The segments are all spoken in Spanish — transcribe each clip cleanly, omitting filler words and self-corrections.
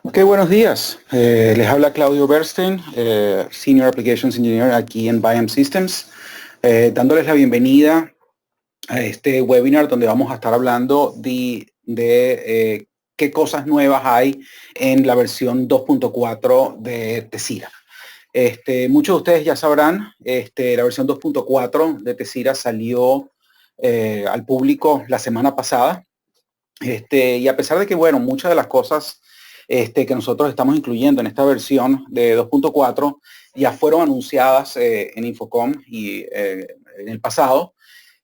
Ok, buenos días. Les habla Claudio Bernstein, Senior Applications Engineer aquí en BIAM Systems, dándoles la bienvenida a este webinar donde vamos a estar hablando de qué cosas nuevas hay en la versión 2.4 de Tezira. Muchos de ustedes ya sabrán, la versión 2.4 de Tezira salió al público la semana pasada. Y a pesar de que, bueno, muchas de las cosas que nosotros estamos incluyendo en esta versión de 2.4 ya fueron anunciadas en Infocom y en el pasado,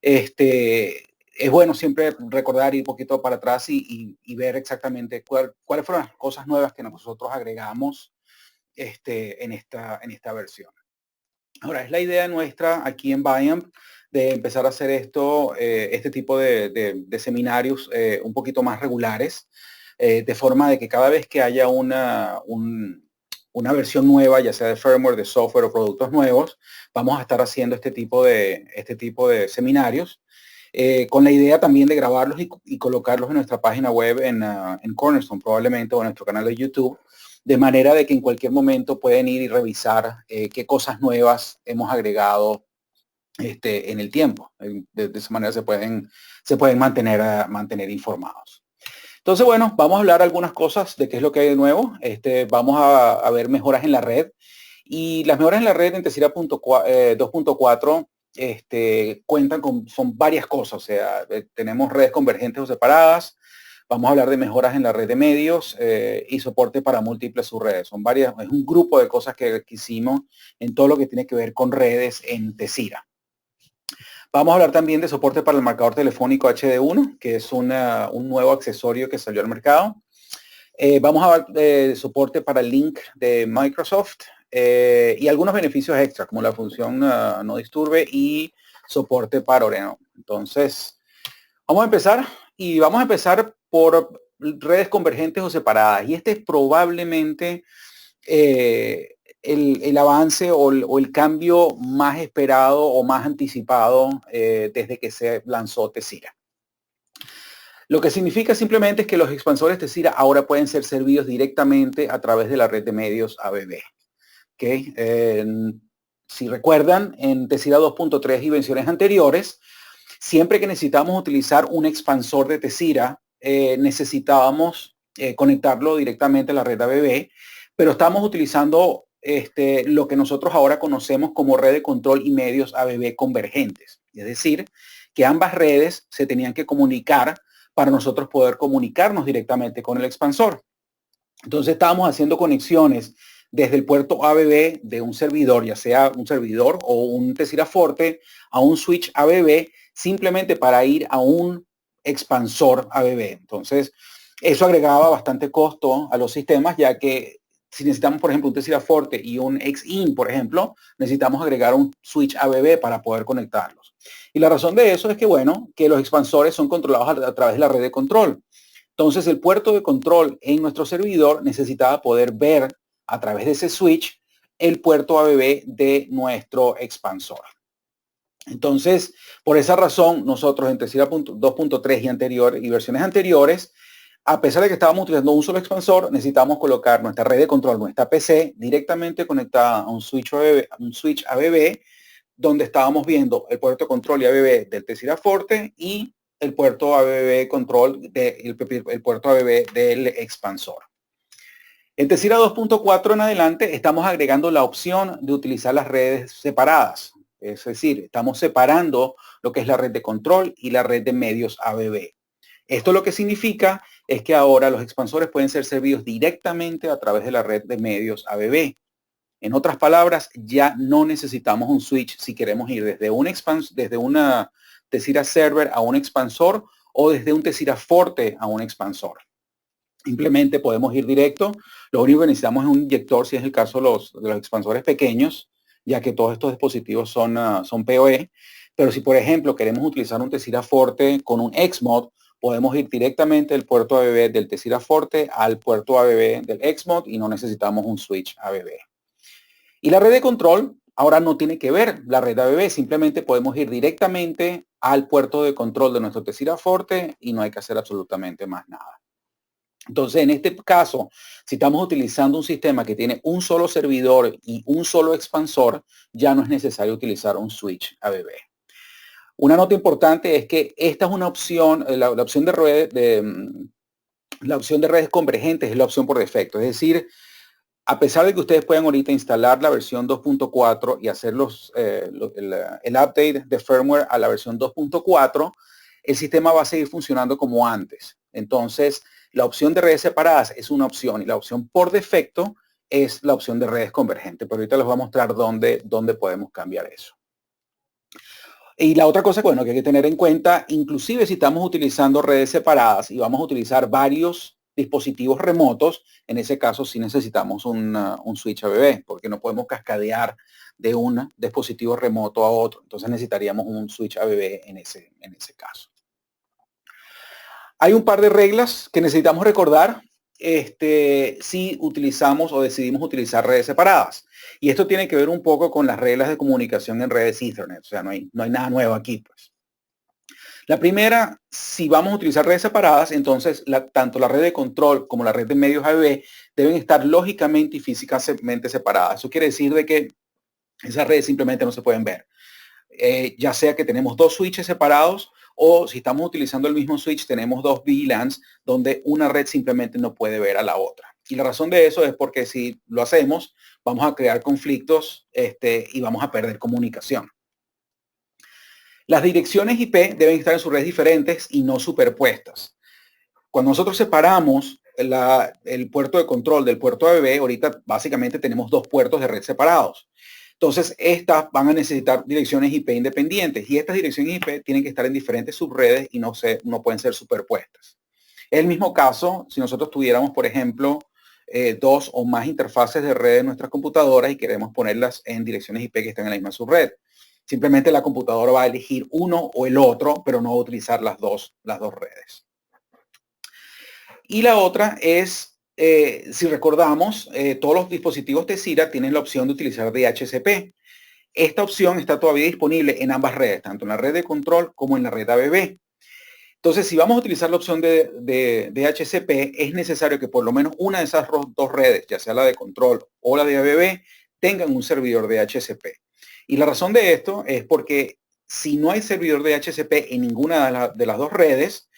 es bueno siempre recordar, ir un poquito para atrás y ver exactamente cuáles fueron las cosas nuevas que nosotros agregamos en esta versión. Ahora, es la idea nuestra aquí en BIAM de empezar a hacer este tipo de seminarios un poquito más regulares, de forma de que cada vez que haya una versión nueva, ya sea de firmware, de software o productos nuevos, vamos a estar haciendo este tipo de seminarios, con la idea también de grabarlos y colocarlos en nuestra página web en Cornerstone probablemente, o en nuestro canal de YouTube, de manera de que en cualquier momento pueden ir y revisar qué cosas nuevas hemos agregado en el tiempo. De esa manera se pueden mantener informados. Entonces, bueno, vamos a hablar algunas cosas de qué es lo que hay de nuevo. Vamos a ver mejoras en la red. Y las mejoras en la red en Tezira 2.4 son varias cosas. O sea, tenemos redes convergentes o separadas. Vamos a hablar de mejoras en la red de medios y soporte para múltiples subredes. Son varias, es un grupo de cosas que hicimos en todo lo que tiene que ver con redes en Tezira. Vamos a hablar también de soporte para el marcador telefónico HD1, que es un nuevo accesorio que salió al mercado. Vamos a hablar de soporte para el link de Microsoft y algunos beneficios extra, como la función no disturbe y soporte para Oreno. Entonces, vamos a empezar y vamos a empezar por redes convergentes o separadas. Y este es probablemente el avance o el cambio más esperado o más anticipado desde que se lanzó Tezira. Lo que significa simplemente es que los expansores Tezira ahora pueden ser servidos directamente a través de la red de medios ABB. ¿Okay? Si recuerdan, en Tezira 2.3 y versiones anteriores, siempre que necesitamos utilizar un expansor de Tezira, necesitábamos conectarlo directamente a la red ABB, pero estamos utilizando lo que nosotros ahora conocemos como red de control y medios ABB convergentes. Es decir, que ambas redes se tenían que comunicar para nosotros poder comunicarnos directamente con el expansor. Entonces estábamos haciendo conexiones desde el puerto ABB de un servidor, ya sea un servidor o un Tezira Forte, a un switch ABB, simplemente para ir a un expansor ABB. Entonces, eso agregaba bastante costo a los sistemas, ya que si necesitamos, por ejemplo, un Tezira Forte y un X-IN, por ejemplo, necesitamos agregar un switch ABB para poder conectarlos. Y la razón de eso es que, bueno, que los expansores son controlados a través de la red de control. Entonces, el puerto de control en nuestro servidor necesitaba poder ver a través de ese switch el puerto ABB de nuestro expansor. Entonces, por esa razón, nosotros en Tezira 2.3 y versiones anteriores, a pesar de que estábamos utilizando un solo expansor, necesitamos colocar nuestra red de control, nuestra PC, directamente conectada a un switch ABB, donde estábamos viendo el puerto de control y ABB del Tezira Forte y el puerto ABB control, el puerto ABB del expansor. En Tezira 2.4 en adelante estamos agregando la opción de utilizar las redes separadas. Es decir, estamos separando lo que es la red de control y la red de medios ABB. Esto lo que significa es que ahora los expansores pueden ser servidos directamente a través de la red de medios ABB. En otras palabras, ya no necesitamos un switch si queremos ir desde una Tezira server a un expansor o desde un Tezira Forte a un expansor. Simplemente podemos ir directo. Lo único que necesitamos es un inyector si es el caso de los expansores pequeños, ya que todos estos dispositivos son PoE. Pero si, por ejemplo, queremos utilizar un Tezira Forte con un XMOD, podemos ir directamente del puerto ABB del Tezira Forte al puerto ABB del XMOD y no necesitamos un switch ABB. Y la red de control ahora no tiene que ver la red ABB, simplemente podemos ir directamente al puerto de control de nuestro Tezira Forte y no hay que hacer absolutamente más nada. Entonces, en este caso, si estamos utilizando un sistema que tiene un solo servidor y un solo expansor, ya no es necesario utilizar un switch ABB. Una nota importante es que esta es una opción, la opción de la opción de redes convergentes es la opción por defecto. Es decir, a pesar de que ustedes puedan ahorita instalar la versión 2.4 y hacer el update de firmware a la versión 2.4, el sistema va a seguir funcionando como antes. Entonces, la opción de redes separadas es una opción y la opción por defecto es la opción de redes convergentes. Pero ahorita les voy a mostrar dónde podemos cambiar eso. Y la otra cosa, bueno, que hay que tener en cuenta, inclusive si estamos utilizando redes separadas y vamos a utilizar varios dispositivos remotos, en ese caso sí necesitamos un switch ABB, porque no podemos cascadear de un dispositivo remoto a otro. Entonces necesitaríamos un switch ABB en ese caso. Hay un par de reglas que necesitamos recordar si utilizamos o decidimos utilizar redes separadas. Y esto tiene que ver un poco con las reglas de comunicación en redes Ethernet. O sea, no hay nada nuevo aquí, pues. La primera, si vamos a utilizar redes separadas, entonces tanto la red de control como la red de medios ABB deben estar lógicamente y físicamente separadas. Eso quiere decir de que esas redes simplemente no se pueden ver. Ya sea que tenemos dos switches separados o si estamos utilizando el mismo switch, tenemos dos VLANs donde una red simplemente no puede ver a la otra. Y la razón de eso es porque si lo hacemos, vamos a crear conflictos y vamos a perder comunicación. Las direcciones IP deben estar en sus redes diferentes y no superpuestas. Cuando nosotros separamos el puerto de control del puerto ABB, ahorita básicamente tenemos dos puertos de red separados. Entonces, estas van a necesitar direcciones IP independientes y estas direcciones IP tienen que estar en diferentes subredes y no pueden ser superpuestas. Es el mismo caso si nosotros tuviéramos, por ejemplo, dos o más interfaces de red en nuestras computadoras y queremos ponerlas en direcciones IP que están en la misma subred. Simplemente la computadora va a elegir uno o el otro, pero no va a utilizar las dos redes. Y la otra es, si recordamos, todos los dispositivos Tezira tienen la opción de utilizar DHCP. Esta opción está todavía disponible en ambas redes, tanto en la red de control como en la red ABB. Entonces, si vamos a utilizar la opción de DHCP, es necesario que por lo menos una de esas dos redes, ya sea la de control o la de ABB, tengan un servidor DHCP. Y la razón de esto es porque si no hay servidor DHCP en ninguna de las dos redes,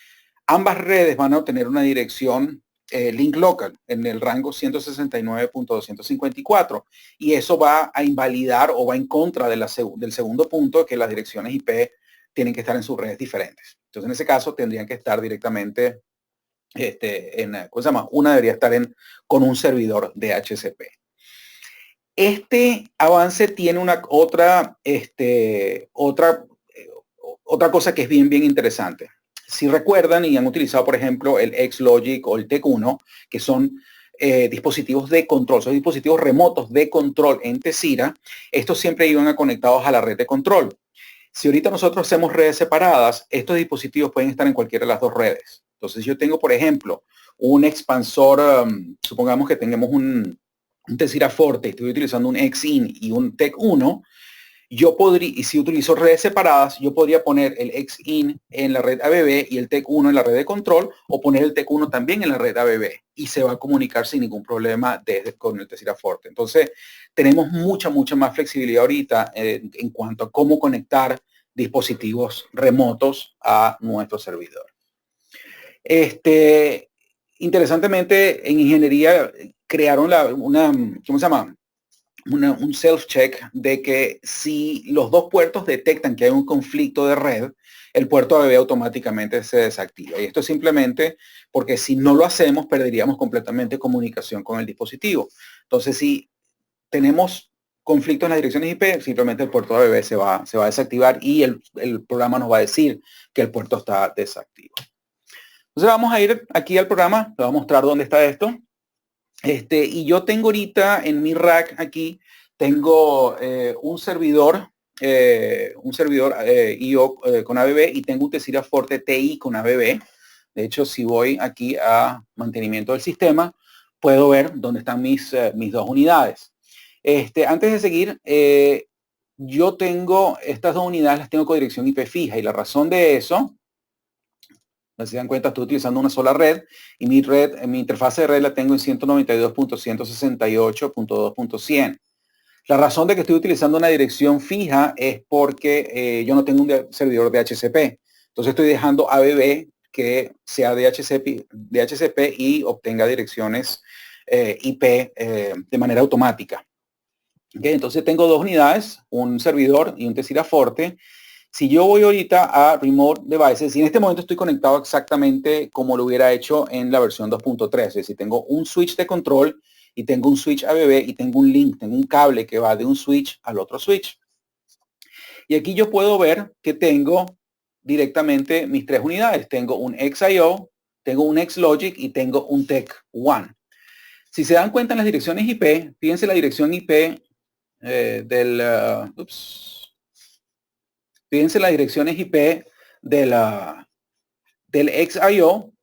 ambas redes van a obtener una dirección link local en el rango 169.254 y eso va a invalidar o va en contra del segundo punto, que las direcciones IP tienen que estar en sus redes diferentes. Entonces, en ese caso, tendrían que estar directamente ¿cómo se llama? Una debería estar con un servidor de DHCP. Este avance tiene otra cosa que es bien interesante. Si recuerdan y han utilizado, por ejemplo, el XLogic o el TEC1, que son dispositivos de control, son dispositivos remotos de control en Tezira, estos siempre iban conectados a la red de control. Si ahorita nosotros hacemos redes separadas, estos dispositivos pueden estar en cualquiera de las dos redes. Entonces, yo tengo, por ejemplo, un expansor, supongamos que tengamos un Tezira Forte, estoy utilizando un XIN y un TEC1, yo podría, y si utilizo redes separadas, yo podría poner el XIN en la red ABB y el TEC1 en la red de control, o poner el TEC1 también en la red ABB y se va a comunicar sin ningún problema con el Tezira Forte. Entonces, tenemos mucha más flexibilidad ahorita en cuanto a cómo conectar dispositivos remotos a nuestro servidor. Interesantemente, en ingeniería crearon ¿cómo se llama? Un self-check de que si los dos puertos detectan que hay un conflicto de red, el puerto ABB automáticamente se desactiva. Y esto es simplemente porque si no lo hacemos, perderíamos completamente comunicación con el dispositivo. Entonces, si tenemos conflictos en las direcciones IP, simplemente el puerto ABB se va a desactivar y el programa nos va a decir que el puerto está desactivo. Entonces vamos a ir aquí al programa, le voy a mostrar dónde está esto. Y yo tengo ahorita en mi rack aquí, tengo un servidor IO con ABB y tengo un Tezira Forte TI con ABB. De hecho, si voy aquí a mantenimiento del sistema, puedo ver dónde están mis dos unidades. Antes de seguir, yo tengo estas dos unidades, las tengo con dirección IP fija y la razón de eso Si se dan cuenta, estoy utilizando una sola red y mi interfase de red la tengo en 192.168.2.100. La razón de que estoy utilizando una dirección fija es porque yo no tengo un servidor DHCP. Entonces estoy dejando ABB que sea DHCP y obtenga direcciones IP de manera automática. ¿Okay? Entonces tengo dos unidades, un servidor y un Tessera Forte. Si yo voy ahorita a Remote Devices, y en este momento estoy conectado exactamente como lo hubiera hecho en la versión 2.3, es decir, tengo un switch de control y tengo un switch ABB y tengo un link, tengo un cable que va de un switch al otro switch. Y aquí yo puedo ver que tengo directamente mis tres unidades. Tengo un XIO, tengo un XLogic y tengo un Tech1. Si se dan cuenta en las direcciones IP, fíjense la dirección IP fíjense las direcciones IP del XIO.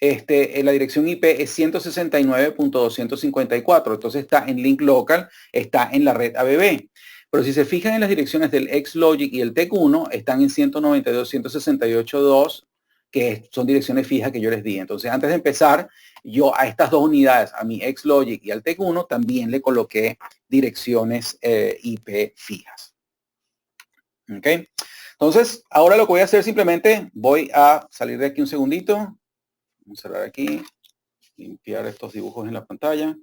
La dirección IP es 169.254. Entonces está en link local, está en la red ABB. Pero si se fijan en las direcciones del XLogic y el TEC1, están en 192.168.2, que son direcciones fijas que yo les di. Entonces, antes de empezar, yo a estas dos unidades, a mi XLogic y al TEC1, también le coloqué direcciones IP fijas. ¿Ok? Entonces, ahora lo que voy a hacer simplemente, voy a salir de aquí un segundito. Vamos a cerrar aquí, limpiar estos dibujos en la pantalla.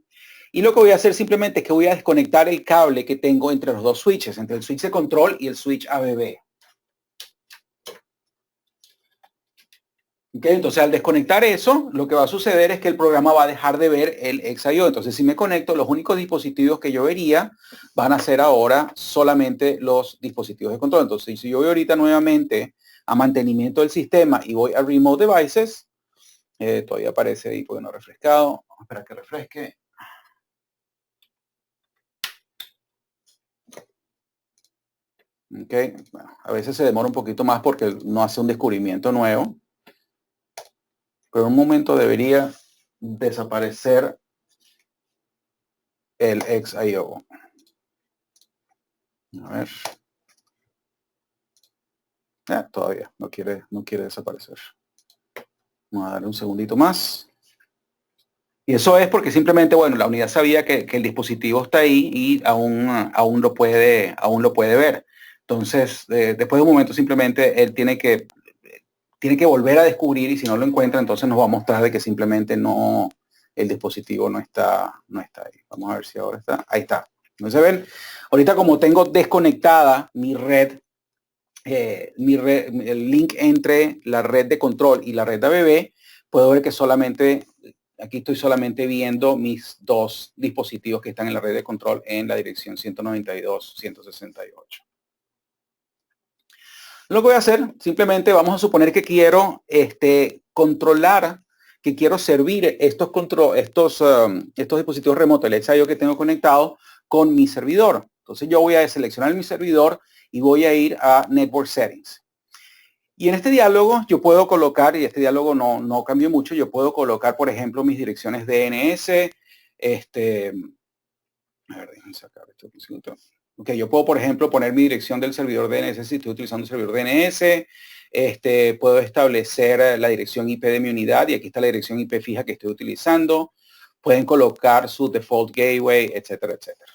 Y lo que voy a hacer simplemente es que voy a desconectar el cable que tengo entre los dos switches, entre el switch de control y el switch ABB. Okay, entonces al desconectar eso, lo que va a suceder es que el programa va a dejar de ver el XIO. Entonces si me conecto, los únicos dispositivos que yo vería van a ser ahora solamente los dispositivos de control. Entonces si yo voy ahorita nuevamente a mantenimiento del sistema y voy a Remote Devices, todavía aparece ahí porque no ha refrescado. Vamos a esperar que refresque. Ok, bueno, a veces se demora un poquito más porque no hace un descubrimiento nuevo. Pero en un momento debería desaparecer el XIO. A ver. Todavía no quiere desaparecer. Vamos a darle un segundito más. Y eso es porque simplemente, bueno, la unidad sabía que el dispositivo está ahí y aún lo puede ver. Entonces, después de un momento simplemente él tiene que volver a descubrir y si no lo encuentra, entonces nos va a mostrar de que simplemente el dispositivo no está ahí. Vamos a ver si ahora está. Ahí está. ¿No se ven? Ahorita como tengo desconectada mi red, el link entre la red de control y la red de ABB, puedo ver que aquí estoy solamente viendo mis dos dispositivos que están en la red de control en la dirección 192.168. Lo que voy a hacer, simplemente vamos a suponer que quiero controlar, que quiero servir estos dispositivos remotos, el XIO que tengo conectado con mi servidor. Entonces yo voy a seleccionar mi servidor y voy a ir a Network Settings. Y en este diálogo yo puedo colocar, y este diálogo no cambió mucho, yo puedo colocar, por ejemplo, mis direcciones DNS. A ver, déjenme sacar esto. Ok, yo puedo, por ejemplo, poner mi dirección del servidor DNS si estoy utilizando el servidor DNS. Puedo establecer la dirección IP de mi unidad y aquí está la dirección IP fija que estoy utilizando. Pueden colocar su default gateway, etcétera, etcétera.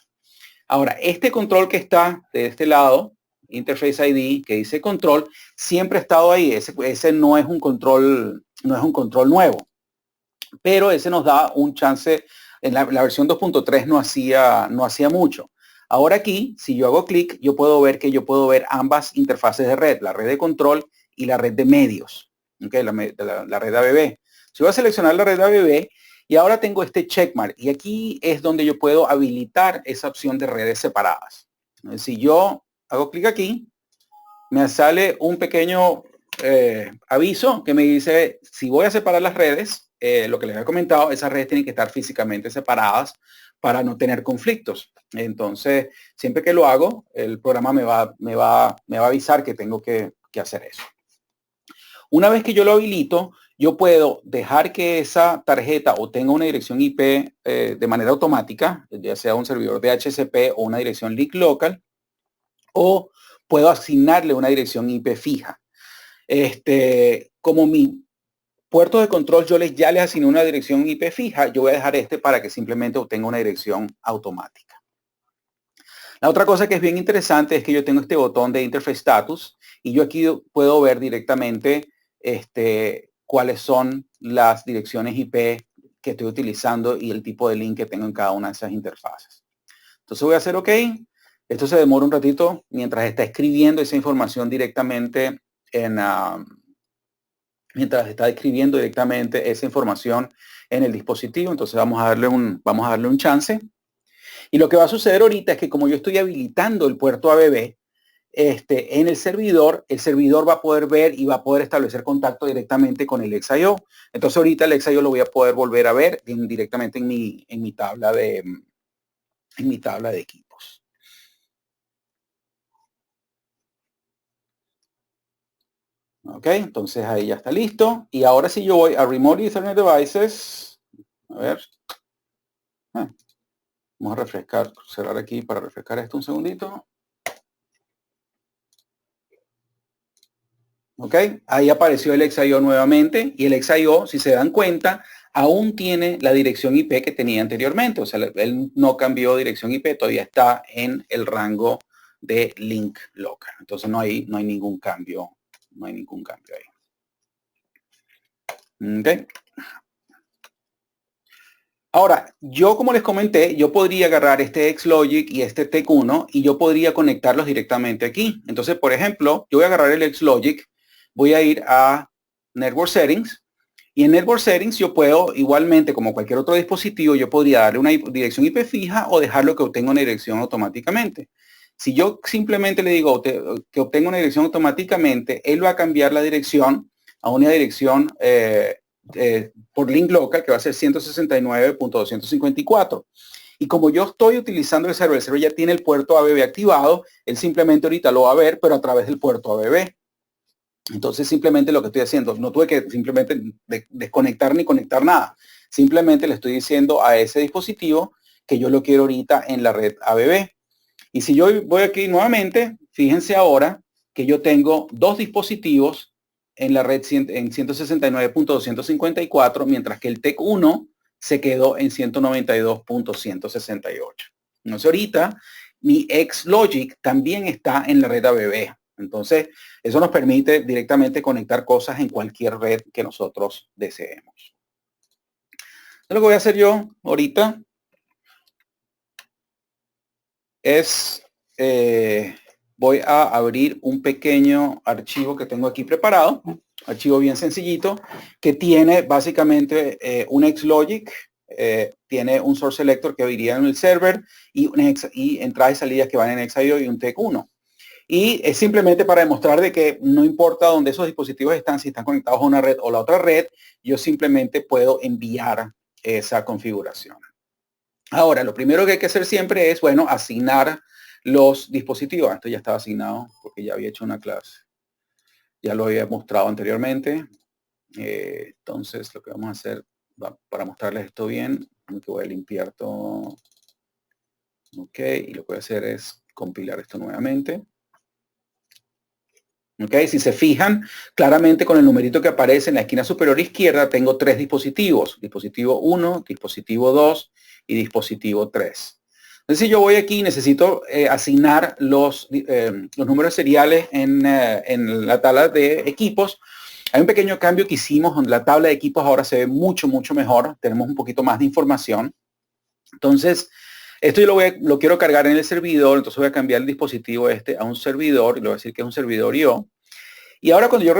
Ahora, este control que está de este lado, Interface ID, que dice control, siempre ha estado ahí. Ese no es un control nuevo, pero ese nos da un chance. En la versión 2.3 no hacía mucho. Ahora aquí, si yo hago clic, yo puedo ver ambas interfaces de red, la red de control y la red de medios, ¿okay? La red ABB. Si voy a seleccionar la red ABB y ahora tengo este checkmark y aquí es donde yo puedo habilitar esa opción de redes separadas. Si yo hago clic aquí, me sale un pequeño aviso que me dice si voy a separar las redes, lo que les había comentado, esas redes tienen que estar físicamente separadas para no tener conflictos. Entonces, siempre que lo hago, el programa me va a avisar que tengo que hacer eso. Una vez que yo lo habilito, yo puedo dejar que esa tarjeta o tenga una dirección IP de manera automática, ya sea un servidor DHCP o una dirección link local, o puedo asignarle una dirección IP fija. Como mi puertos de control yo ya les asigné una dirección IP fija, yo voy a dejar este para que simplemente obtenga una dirección automática. La otra cosa que es bien interesante es que yo tengo este botón de Interface Status y yo aquí puedo ver directamente cuáles son las direcciones IP que estoy utilizando y el tipo de link que tengo en cada una de esas interfaces. Entonces voy a hacer OK. Esto se demora un ratito mientras está escribiendo esa información directamente mientras está escribiendo directamente esa información en el dispositivo. Entonces vamos a darle un chance. Y lo que va a suceder ahorita es que como yo estoy habilitando el puerto ABB, en el servidor va a poder ver y va a poder establecer contacto directamente con el XIO. Entonces ahorita el XIO lo voy a poder volver a ver directamente en mi tabla de equipos. Ok, entonces ahí ya está listo. Y ahora si yo voy a Remote Ethernet Devices, a ver. Vamos a refrescar, cerrar aquí para refrescar esto un segundito. Ok, ahí apareció el XIO nuevamente y el XIO, si se dan cuenta, aún tiene la dirección IP que tenía anteriormente. O sea, él no cambió dirección IP, todavía está en el rango de link local. Entonces no hay ningún cambio, ahí. Ok. Ahora, yo como les comenté, yo podría agarrar este XLogic y este TEC1 y yo podría conectarlos directamente aquí. Entonces, por ejemplo, yo voy a agarrar el XLogic, voy a ir a Network Settings y en Network Settings yo puedo, igualmente como cualquier otro dispositivo, yo podría darle una dirección IP fija o dejarlo que obtenga una dirección automáticamente. Si yo simplemente le digo que obtenga una dirección automáticamente, él va a cambiar la dirección a una dirección por link local que va a ser 169.254. Y como yo estoy utilizando el server ya tiene el puerto ABB activado, él simplemente ahorita lo va a ver, pero a través del puerto ABB. Entonces simplemente lo que estoy haciendo, no tuve que simplemente desconectar ni conectar nada. Simplemente le estoy diciendo a ese dispositivo que yo lo quiero ahorita en la red ABB. Y si yo voy aquí nuevamente, fíjense ahora que yo tengo dos dispositivos en la red en 169.254, mientras que el TEC1 se quedó en 192.168. Entonces ahorita mi XLogic también está en la red ABB. Entonces eso nos permite directamente conectar cosas en cualquier red que nosotros deseemos. Lo que voy a hacer yo ahorita es voy a abrir un pequeño archivo que tengo aquí preparado, archivo bien sencillito, que tiene básicamente un XLogic, tiene un source selector que iría en el server y entradas y salidas que van en XIO y un TEC1. Y es simplemente para demostrar de que no importa dónde esos dispositivos están, si están conectados a una red o la otra red, yo simplemente puedo enviar esa configuración. Ahora, lo primero que hay que hacer siempre es, bueno, asignar los dispositivos. Esto ya estaba asignado porque ya había hecho una clase. Ya lo había mostrado anteriormente. Entonces, lo que vamos a hacer para mostrarles esto bien, que voy a limpiar todo. Ok, y lo que voy a hacer es compilar esto nuevamente. Ok, si se fijan, claramente con el numerito que aparece en la esquina superior izquierda, tengo tres dispositivos. Dispositivo 1, dispositivo 2 y dispositivo 3. Entonces, si yo voy aquí, necesito asignar los números seriales en la tabla de equipos. Hay un pequeño cambio que hicimos donde la tabla de equipos ahora se ve mucho mejor. Tenemos un poquito más de información. Entonces, esto yo lo quiero cargar en el servidor, entonces voy a cambiar el dispositivo a un servidor, y le voy a decir que es un servidor IO. Y ahora cuando yo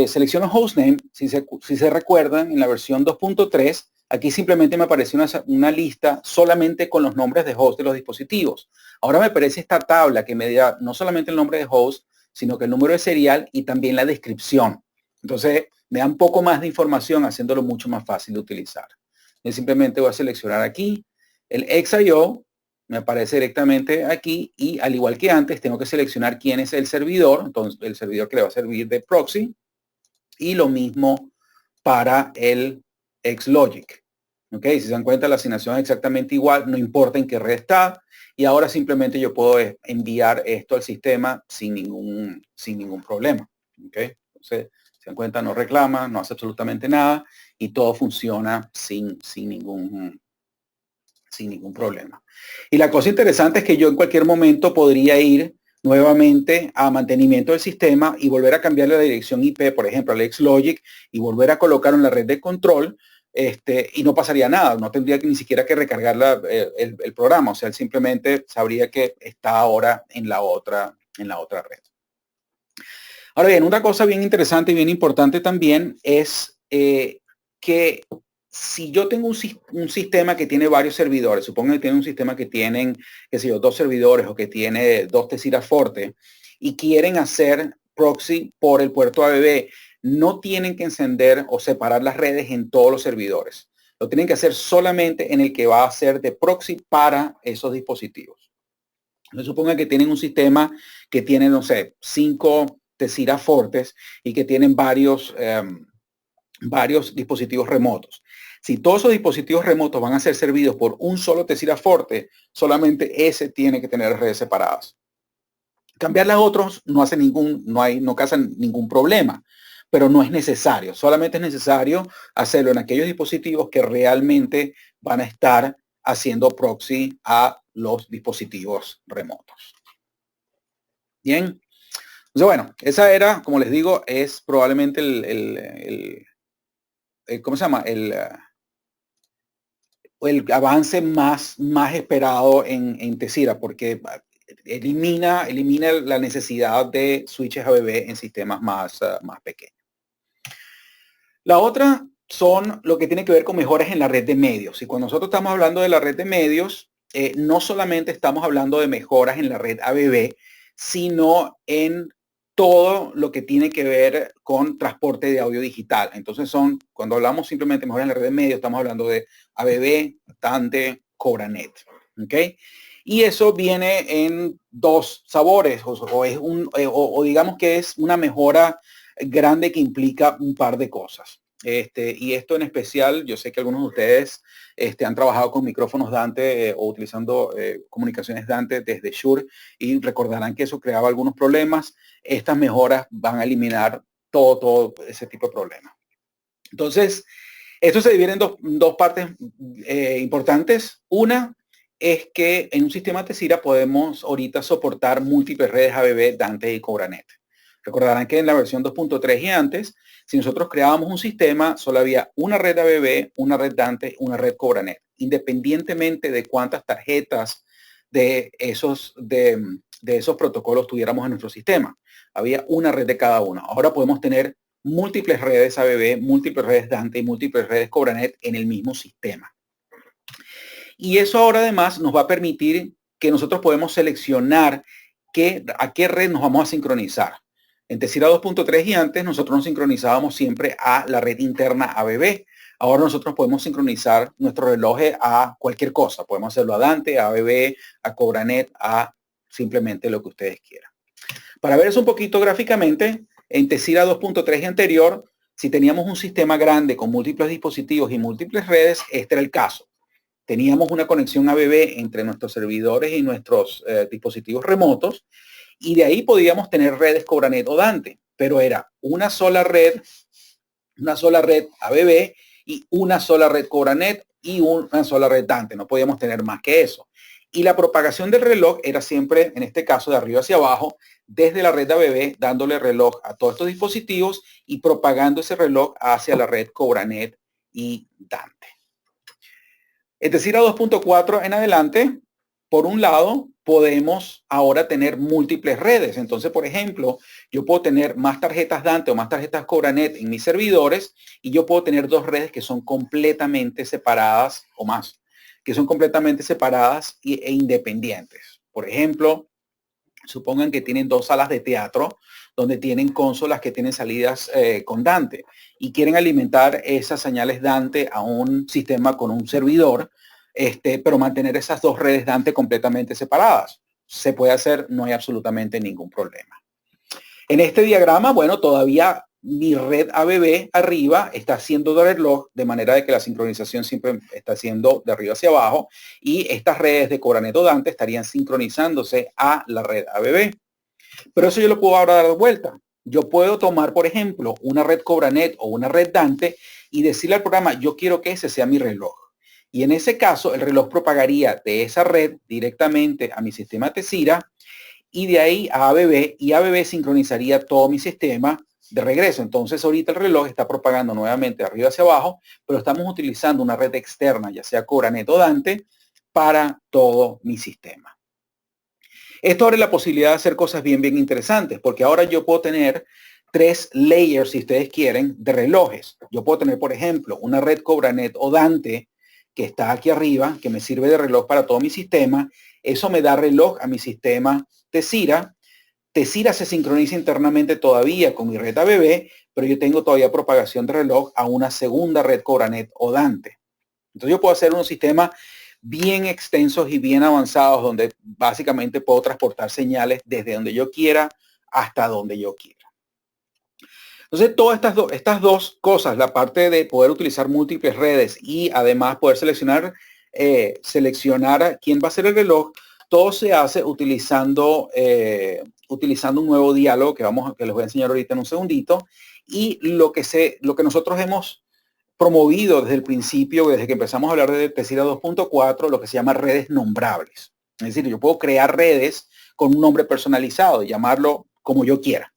selecciono hostname, si se recuerdan, en la versión 2.3, aquí simplemente me aparece una lista solamente con los nombres de host de los dispositivos. Ahora me aparece esta tabla que me da no solamente el nombre de host, sino que el número de serial y también la descripción. Entonces, me da un poco más de información, haciéndolo mucho más fácil de utilizar. Yo simplemente voy a seleccionar aquí el XIO, me aparece directamente aquí y al igual que antes tengo que seleccionar quién es el servidor, entonces el servidor que le va a servir de proxy y lo mismo para el XLogic. Ok, si se dan cuenta la asignación es exactamente igual, no importa en qué red está y ahora simplemente yo puedo enviar esto al sistema sin ningún problema. Ok, entonces Se dan cuenta, no reclama, no hace absolutamente nada y todo funciona sin ningún problema. Y la cosa interesante es que yo en cualquier momento podría ir nuevamente a mantenimiento del sistema y volver a cambiarle la dirección IP, por ejemplo, al XLogic, y volver a colocar en la red de control, y no pasaría nada, no tendría que ni siquiera que recargar el programa, o sea, él simplemente sabría que está ahora en la otra red. Ahora bien, una cosa bien interesante y bien importante también es que si yo tengo un sistema que tiene varios servidores, supongo que tiene un sistema que tienen, qué sé yo, 2 servidores o que tiene 2 Tessera Forte y quieren hacer proxy por el puerto ABB, no tienen que encender o separar las redes en todos los servidores. Lo tienen que hacer solamente en el que va a ser de proxy para esos dispositivos. Entonces, suponga que tienen un sistema que tiene, no sé, 5 Tessera Fortes y que tienen varios dispositivos remotos. Si todos esos dispositivos remotos van a ser servidos por un solo Tessera Forte, solamente ese tiene que tener redes separadas. Cambiar las otros no hace no causan ningún problema, pero no es necesario. Solamente es necesario hacerlo en aquellos dispositivos que realmente van a estar haciendo proxy a los dispositivos remotos. Bien. Entonces, bueno, esa era, como les digo, es probablemente ¿cómo se llama? El avance más esperado en Tessera, porque elimina la necesidad de switches ABB en sistemas más pequeños. La otra son lo que tiene que ver con mejoras en la red de medios. Y cuando nosotros estamos hablando de la red de medios, no solamente estamos hablando de mejoras en la red ABB, sino en todo lo que tiene que ver con transporte de audio digital. Entonces cuando hablamos simplemente de mejoras en la red de medios, estamos hablando de ABB, Dante, CobraNet. ¿Ok? Y eso viene en 2 sabores, o digamos que es una mejora grande que implica un par de cosas. Y esto en especial, yo sé que algunos de ustedes han trabajado con micrófonos Dante o utilizando comunicaciones Dante desde Shure y recordarán que eso creaba algunos problemas. Estas mejoras van a eliminar todo ese tipo de problemas. Entonces, esto se divide en dos partes importantes. Una es que en un sistema Tessera podemos ahorita soportar múltiples redes ABB, Dante y CobraNet. Recordarán que en la versión 2.3 y antes, si nosotros creábamos un sistema, solo había una red ABB, una red Dante, una red CobraNet, independientemente de cuántas tarjetas de esos protocolos tuviéramos en nuestro sistema. Había una red de cada uno. Ahora podemos tener múltiples redes ABB, múltiples redes Dante y múltiples redes CobraNet en el mismo sistema. Y eso ahora además nos va a permitir que nosotros podemos seleccionar a qué red nos vamos a sincronizar. En Tessera 2.3 y antes nosotros nos sincronizábamos siempre a la red interna ABB. Ahora nosotros podemos sincronizar nuestro reloj a cualquier cosa. Podemos hacerlo a Dante, a ABB, a CobraNet, a simplemente lo que ustedes quieran. Para ver eso un poquito gráficamente, en Tessera 2.3 y anterior, si teníamos un sistema grande con múltiples dispositivos y múltiples redes, este era el caso. Teníamos una conexión ABB entre nuestros servidores y nuestros dispositivos remotos y de ahí podíamos tener redes CobraNet o Dante, pero era una sola red ABB y una sola red CobraNet y una sola red Dante. No podíamos tener más que eso. Y la propagación del reloj era siempre, en este caso, de arriba hacia abajo, desde la red ABB, dándole reloj a todos estos dispositivos y propagando ese reloj hacia la red CobraNet y Dante. Es decir, a 2.4 en adelante, por un lado, podemos ahora tener múltiples redes. Entonces, por ejemplo, yo puedo tener más tarjetas Dante o más tarjetas CobraNet en mis servidores y yo puedo tener 2 redes que son completamente separadas o más, que son completamente separadas e independientes. Por ejemplo, supongan que tienen 2 salas de teatro donde tienen consolas que tienen salidas con Dante y quieren alimentar esas señales Dante a un sistema con un servidor, pero mantener esas 2 redes Dante completamente separadas. Se puede hacer, no hay absolutamente ningún problema. En este diagrama, bueno, todavía mi red ABB arriba está haciendo de reloj de manera de que la sincronización siempre está haciendo de arriba hacia abajo y estas redes de CobraNet o Dante estarían sincronizándose a la red ABB. Pero eso yo lo puedo ahora dar de vuelta. yo puedo tomar, por ejemplo, una red Cobranet o una red Dante y decirle al programa, yo quiero que ese sea mi reloj. Y en ese caso, el reloj propagaría de esa red directamente a mi sistema Tezira y de ahí a ABB, y ABB sincronizaría todo mi sistema de regreso. Entonces ahorita el reloj está propagando nuevamente de arriba hacia abajo, pero estamos utilizando una red externa, ya sea Cobranet o Dante, para todo mi sistema. Esto abre la posibilidad de hacer cosas bien interesantes, porque ahora yo puedo tener 3 layers, si ustedes quieren, de relojes. Yo puedo tener, por ejemplo, una red Cobranet o Dante que está aquí arriba, que me sirve de reloj para todo mi sistema. Eso me da reloj a mi sistema Tezira. Tezira se sincroniza internamente todavía con mi red ABB, pero yo tengo todavía propagación de reloj a una segunda red Cobranet o Dante. Entonces yo puedo hacer un sistema bien extensos y bien avanzados donde básicamente puedo transportar señales desde donde yo quiera hasta donde yo quiera. Entonces todas estas dos cosas, la parte de poder utilizar múltiples redes y además poder seleccionar quién va a ser el reloj, todo se hace utilizando un nuevo diálogo que les voy a enseñar ahorita en un segundito. Y lo que nosotros hemos promovido desde el principio, desde que empezamos a hablar de Tezira 2.4, lo que se llama redes nombrables. Es decir, yo puedo crear redes con un nombre personalizado y llamarlo como yo quiera.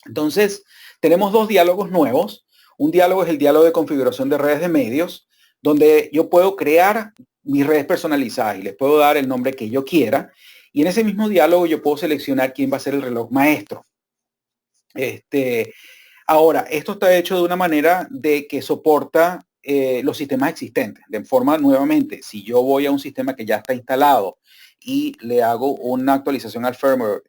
Entonces, tenemos 2 diálogos nuevos. Un diálogo es el diálogo de configuración de redes de medios, donde yo puedo crear mis redes personalizadas y les puedo dar el nombre que yo quiera. Y en ese mismo diálogo yo puedo seleccionar quién va a ser el reloj maestro. Ahora, esto está hecho de una manera de que soporta los sistemas existentes. De forma, nuevamente, si yo voy a un sistema que ya está instalado y le hago una actualización al firmware,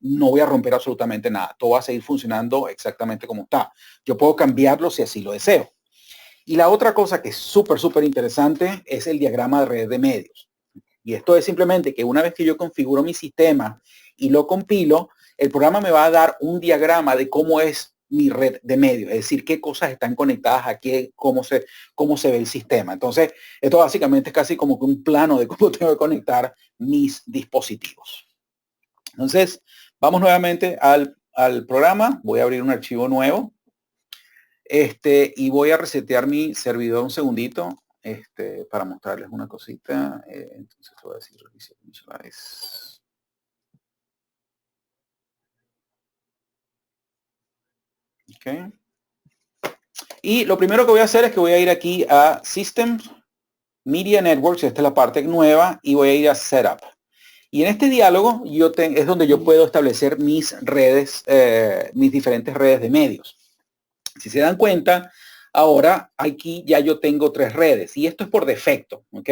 no voy a romper absolutamente nada. Todo va a seguir funcionando exactamente como está. Yo puedo cambiarlo si así lo deseo. Y la otra cosa que es súper interesante es el diagrama de red de medios. Y esto es simplemente que una vez que yo configuro mi sistema y lo compilo, el programa me va a dar un diagrama de cómo es mi red de medios, es decir, qué cosas están conectadas aquí, cómo se ve el sistema. Entonces, esto básicamente es casi como que un plano de cómo tengo que conectar mis dispositivos. Entonces, vamos nuevamente al programa. Voy a abrir un archivo nuevo. Y voy a resetear mi servidor un segundito. Para mostrarles una cosita. Entonces voy a decir reset initialize. Okay. Y lo primero que voy a hacer es que voy a ir aquí a Systems, Media Networks, esta es la parte nueva, y voy a ir a Setup. Y en este diálogo es donde yo puedo establecer mis redes, mis diferentes redes de medios. Si se dan cuenta, ahora aquí ya yo tengo 3 redes y esto es por defecto, ¿ok?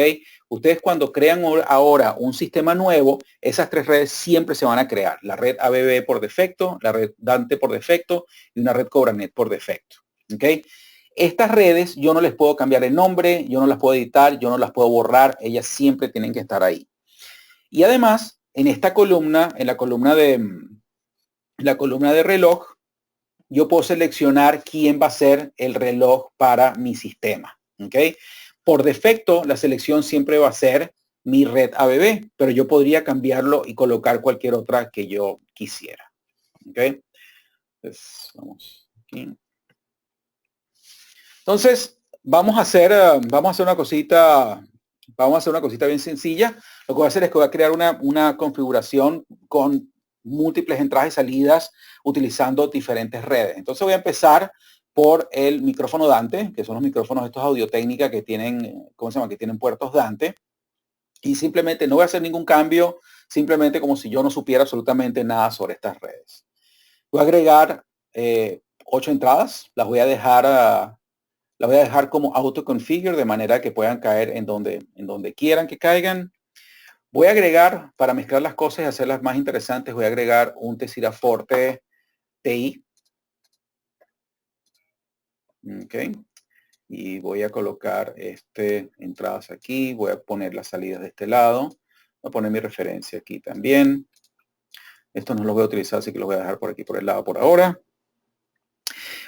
Ustedes cuando crean ahora un sistema nuevo, esas 3 redes siempre se van a crear. La red ABB por defecto, la red Dante por defecto y una red Cobranet por defecto, ¿ok? Estas redes yo no les puedo cambiar el nombre, yo no las puedo editar, yo no las puedo borrar, ellas siempre tienen que estar ahí. Y además, en esta columna, en la columna de reloj, yo puedo seleccionar quién va a ser el reloj para mi sistema. ¿Ok? Por defecto, la selección siempre va a ser mi red ABB, pero yo podría cambiarlo y colocar cualquier otra que yo quisiera. ¿Ok? Pues vamos aquí. Entonces, vamos a hacer una cosita bien sencilla. Lo que voy a hacer es que voy a crear una configuración con múltiples entradas y salidas utilizando diferentes redes. Entonces voy a empezar por el micrófono Dante, que son los micrófonos estos Audio-Técnica que tienen, ¿cómo se llama? Que tienen puertos Dante. Y simplemente no voy a hacer ningún cambio, simplemente como si yo no supiera absolutamente nada sobre estas redes. Voy a agregar 8 entradas, las voy a dejar como autoconfigure de manera que puedan caer en donde quieran que caigan. Voy a agregar, para mezclar las cosas y hacerlas más interesantes, voy a agregar un Tezira Forte TI. Ok. Y voy a colocar entradas aquí. Voy a poner las salidas de este lado. Voy a poner mi referencia aquí también. Esto no lo voy a utilizar, así que lo voy a dejar por aquí por el lado por ahora.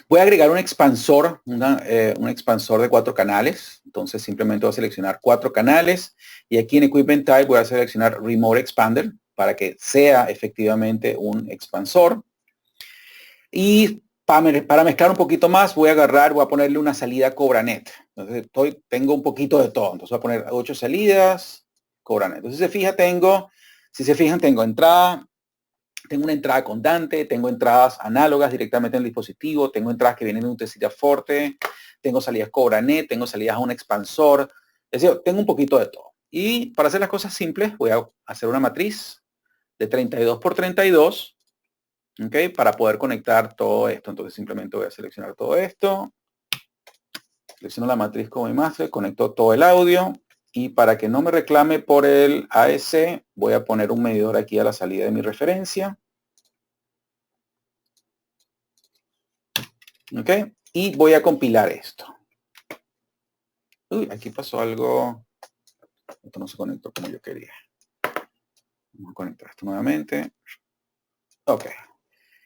Voy a agregar un expansor, un expansor de 4 canales. Entonces simplemente voy a seleccionar 4 canales y aquí en Equipment Type voy a seleccionar Remote Expander para que sea efectivamente un expansor. Y para mezclar un poquito más, voy a ponerle una salida CobraNet. Entonces tengo un poquito de todo. Entonces voy a poner 8 salidas, CobraNet. Entonces si se fijan, tengo una entrada con Dante, tengo entradas análogas directamente en el dispositivo, tengo entradas que vienen de un Tesira Forte, tengo salidas CobraNet, tengo salidas a un expansor. Es decir, tengo un poquito de todo. Y para hacer las cosas simples, voy a hacer una matriz de 32 por 32. ¿Ok? Para poder conectar todo esto. Entonces simplemente voy a seleccionar todo esto. Selecciono la matriz como mi master, conecto todo el audio. Y para que no me reclame por el AEC, voy a poner un medidor aquí a la salida de mi referencia. ¿Ok? Y voy a compilar esto. Uy, aquí pasó algo. Esto no se conectó como yo quería. Vamos a conectar esto nuevamente. Ok.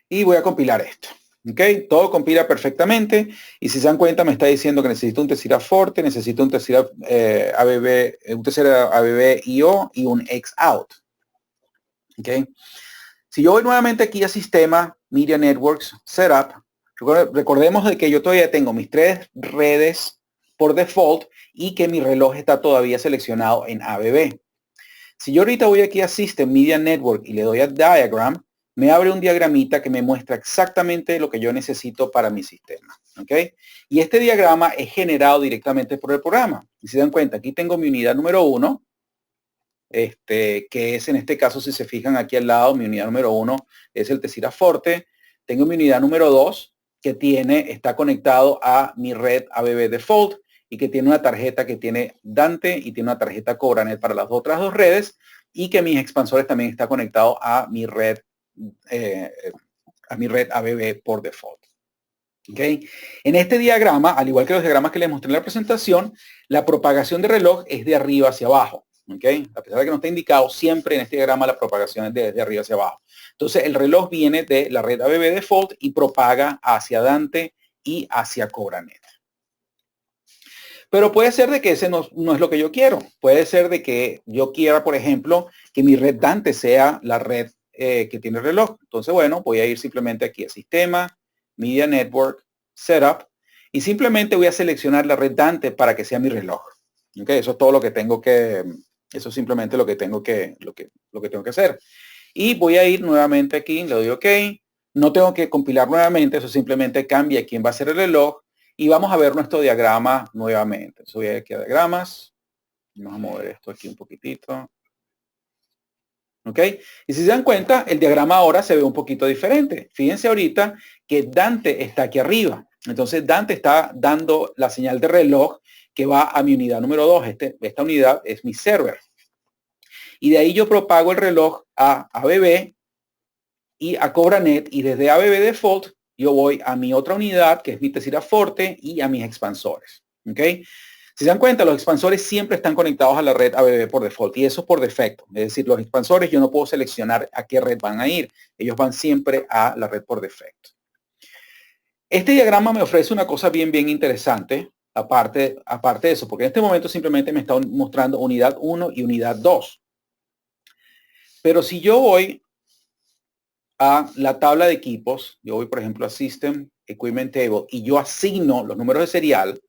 Y voy a compilar esto. ¿Ok? Todo compila perfectamente. Y si se dan cuenta, me está diciendo que necesito un Tesira Forte, necesito un Tesira ABB, un Tesira ABB IO y un X-Out. ¿Ok? Si yo voy nuevamente aquí a Sistema, Media Networks, Setup, recordemos de que yo todavía tengo mis 3 redes por default y que mi reloj está todavía seleccionado en ABB. Si yo ahorita voy aquí a System Media Network y le doy a Diagram, me abre un diagramita que me muestra exactamente lo que yo necesito para mi sistema. ¿Ok? Y este diagrama es generado directamente por el programa. Y si se dan cuenta, aquí tengo mi unidad número 1, que es en este caso, si se fijan aquí al lado, mi unidad número 1 es el Tesira Forte. Tengo mi unidad número 2 que está conectado a mi red ABB Default y que tiene una tarjeta que tiene Dante y tiene una tarjeta CobraNet para las otras 2 redes y que mis expansores también está conectado a mi red ABB por default. ¿Okay? En este diagrama, al igual que los diagramas que les mostré en la presentación, la propagación de reloj es de arriba hacia abajo. ¿Okay? A pesar de que no está indicado, siempre en este diagrama la propagación es de arriba hacia abajo. Entonces el reloj viene de la red ABB Default y propaga hacia Dante y hacia CobraNet. Pero puede ser de que ese no es lo que yo quiero. Puede ser de que yo quiera, por ejemplo, que mi red Dante sea la red que tiene el reloj. Entonces, bueno, voy a ir simplemente aquí a Sistema, Media Network, Setup, y simplemente voy a seleccionar la red Dante para que sea mi reloj. ¿Okay? Eso es todo lo que tengo que, eso es simplemente lo que tengo que hacer. Y voy a ir nuevamente aquí, le doy OK. No tengo que compilar nuevamente, eso simplemente cambia quién va a ser el reloj. Y vamos a ver nuestro diagrama nuevamente. Entonces voy aquí a diagramas. Vamos a mover esto aquí un poquitito. ¿Ok? Y si se dan cuenta, el diagrama ahora se ve un poquito diferente. Fíjense ahorita que Dante está aquí arriba. Entonces Dante está dando la señal de reloj que va a mi unidad número 2. Esta unidad es mi server. Y de ahí yo propago el reloj a ABB y a CobraNet. Y desde ABB Default yo voy a mi otra unidad, que es mi Tesira Forte, y a mis expansores. ¿Ok? Si se dan cuenta, los expansores siempre están conectados a la red ABB por default y eso por defecto. Es decir, los expansores yo no puedo seleccionar a qué red van a ir. Ellos van siempre a la red por defecto. Este diagrama me ofrece una cosa bien interesante, aparte de eso, porque en este momento simplemente me está mostrando unidad 1 y unidad 2. Pero si yo voy a la tabla de equipos, yo voy por ejemplo a System Equipment Table y yo asigno los números de serial.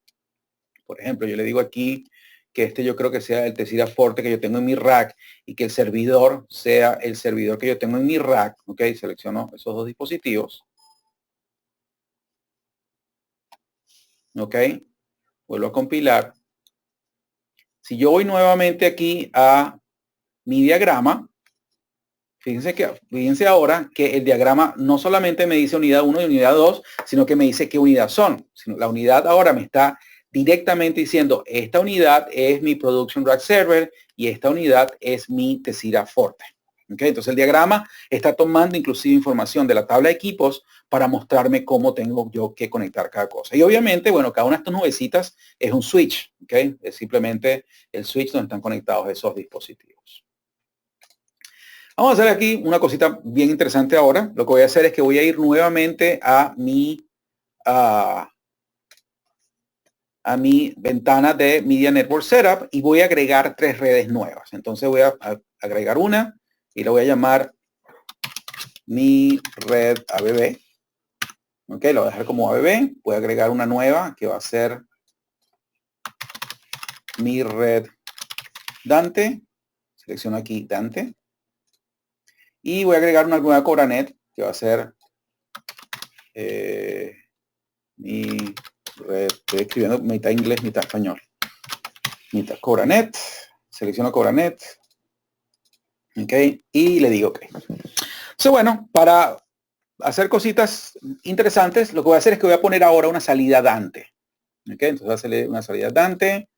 Por ejemplo, yo le digo aquí que yo creo que sea el Tesira Forte que yo tengo en mi rack y que el servidor sea el servidor que yo tengo en mi rack. Ok, selecciono esos 2 dispositivos. Ok, vuelvo a compilar. Si yo voy nuevamente aquí a mi diagrama, fíjense ahora que el diagrama no solamente me dice unidad 1 y unidad 2, sino que me dice qué unidad son. La unidad ahora me está directamente diciendo, esta unidad es mi Production Rack Server y esta unidad es mi Tesira Forte. ¿Okay? Entonces el diagrama está tomando inclusive información de la tabla de equipos para mostrarme cómo tengo yo que conectar cada cosa. Y obviamente, bueno, cada una de estas nubecitas es un switch. ¿Okay? Es simplemente el switch donde están conectados esos dispositivos. Vamos a hacer aquí una cosita bien interesante ahora. Lo que voy a hacer es que voy a ir nuevamente a mi ventana de Media Network Setup y voy a agregar 3 redes nuevas. Entonces voy a agregar una y la voy a llamar mi red ABB. Ok, lo voy a dejar como ABB. Voy a agregar una nueva que va a ser mi red Dante. Selecciono aquí Dante. Y voy a agregar una nueva CobraNet que va a ser mi red. Estoy escribiendo mitad inglés, mitad español. Mitad CobraNet. Selecciono CobraNet. Ok, y le digo OK. Entonces, bueno, para hacer cositas interesantes, lo que voy a hacer es que voy a poner ahora una salida Dante. Ok, entonces voy a hacerle una salida Dante.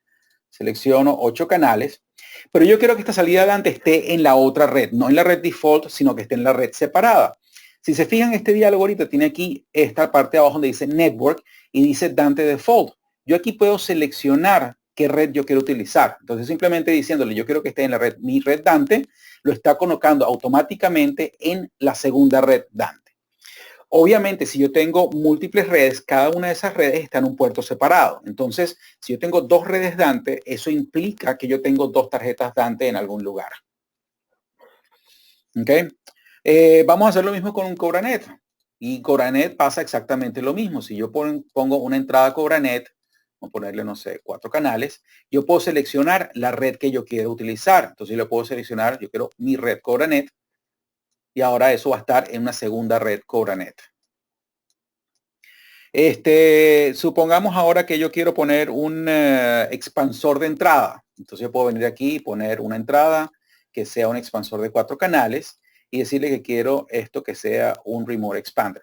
Selecciono 8 canales, pero yo quiero que esta salida Dante esté en la otra red, no en la red default, sino que esté en la red separada. Si se fijan, este diálogo ahorita tiene aquí esta parte de abajo donde dice Network y dice Dante Default. Yo aquí puedo seleccionar qué red yo quiero utilizar. Entonces, simplemente diciéndole yo quiero que esté en la red, mi red Dante, lo está colocando automáticamente en la segunda red Dante. Obviamente, si yo tengo múltiples redes, cada una de esas redes está en un puerto separado. Entonces, si yo tengo 2 redes Dante, eso implica que yo tengo 2 tarjetas Dante en algún lugar. ¿Ok? Vamos a hacer lo mismo con un CobraNet. Y CobraNet pasa exactamente lo mismo. Si yo pongo una entrada CobraNet, vamos a ponerle, no sé, 4 canales, yo puedo seleccionar la red que yo quiero utilizar. Entonces, yo le puedo seleccionar, yo quiero mi red CobraNet. Y ahora eso va a estar en una segunda red CobraNet. Supongamos ahora que yo quiero poner un expansor de entrada. Entonces yo puedo venir aquí y poner una entrada que sea un expansor de 4 canales y decirle que quiero esto que sea un Remote Expander.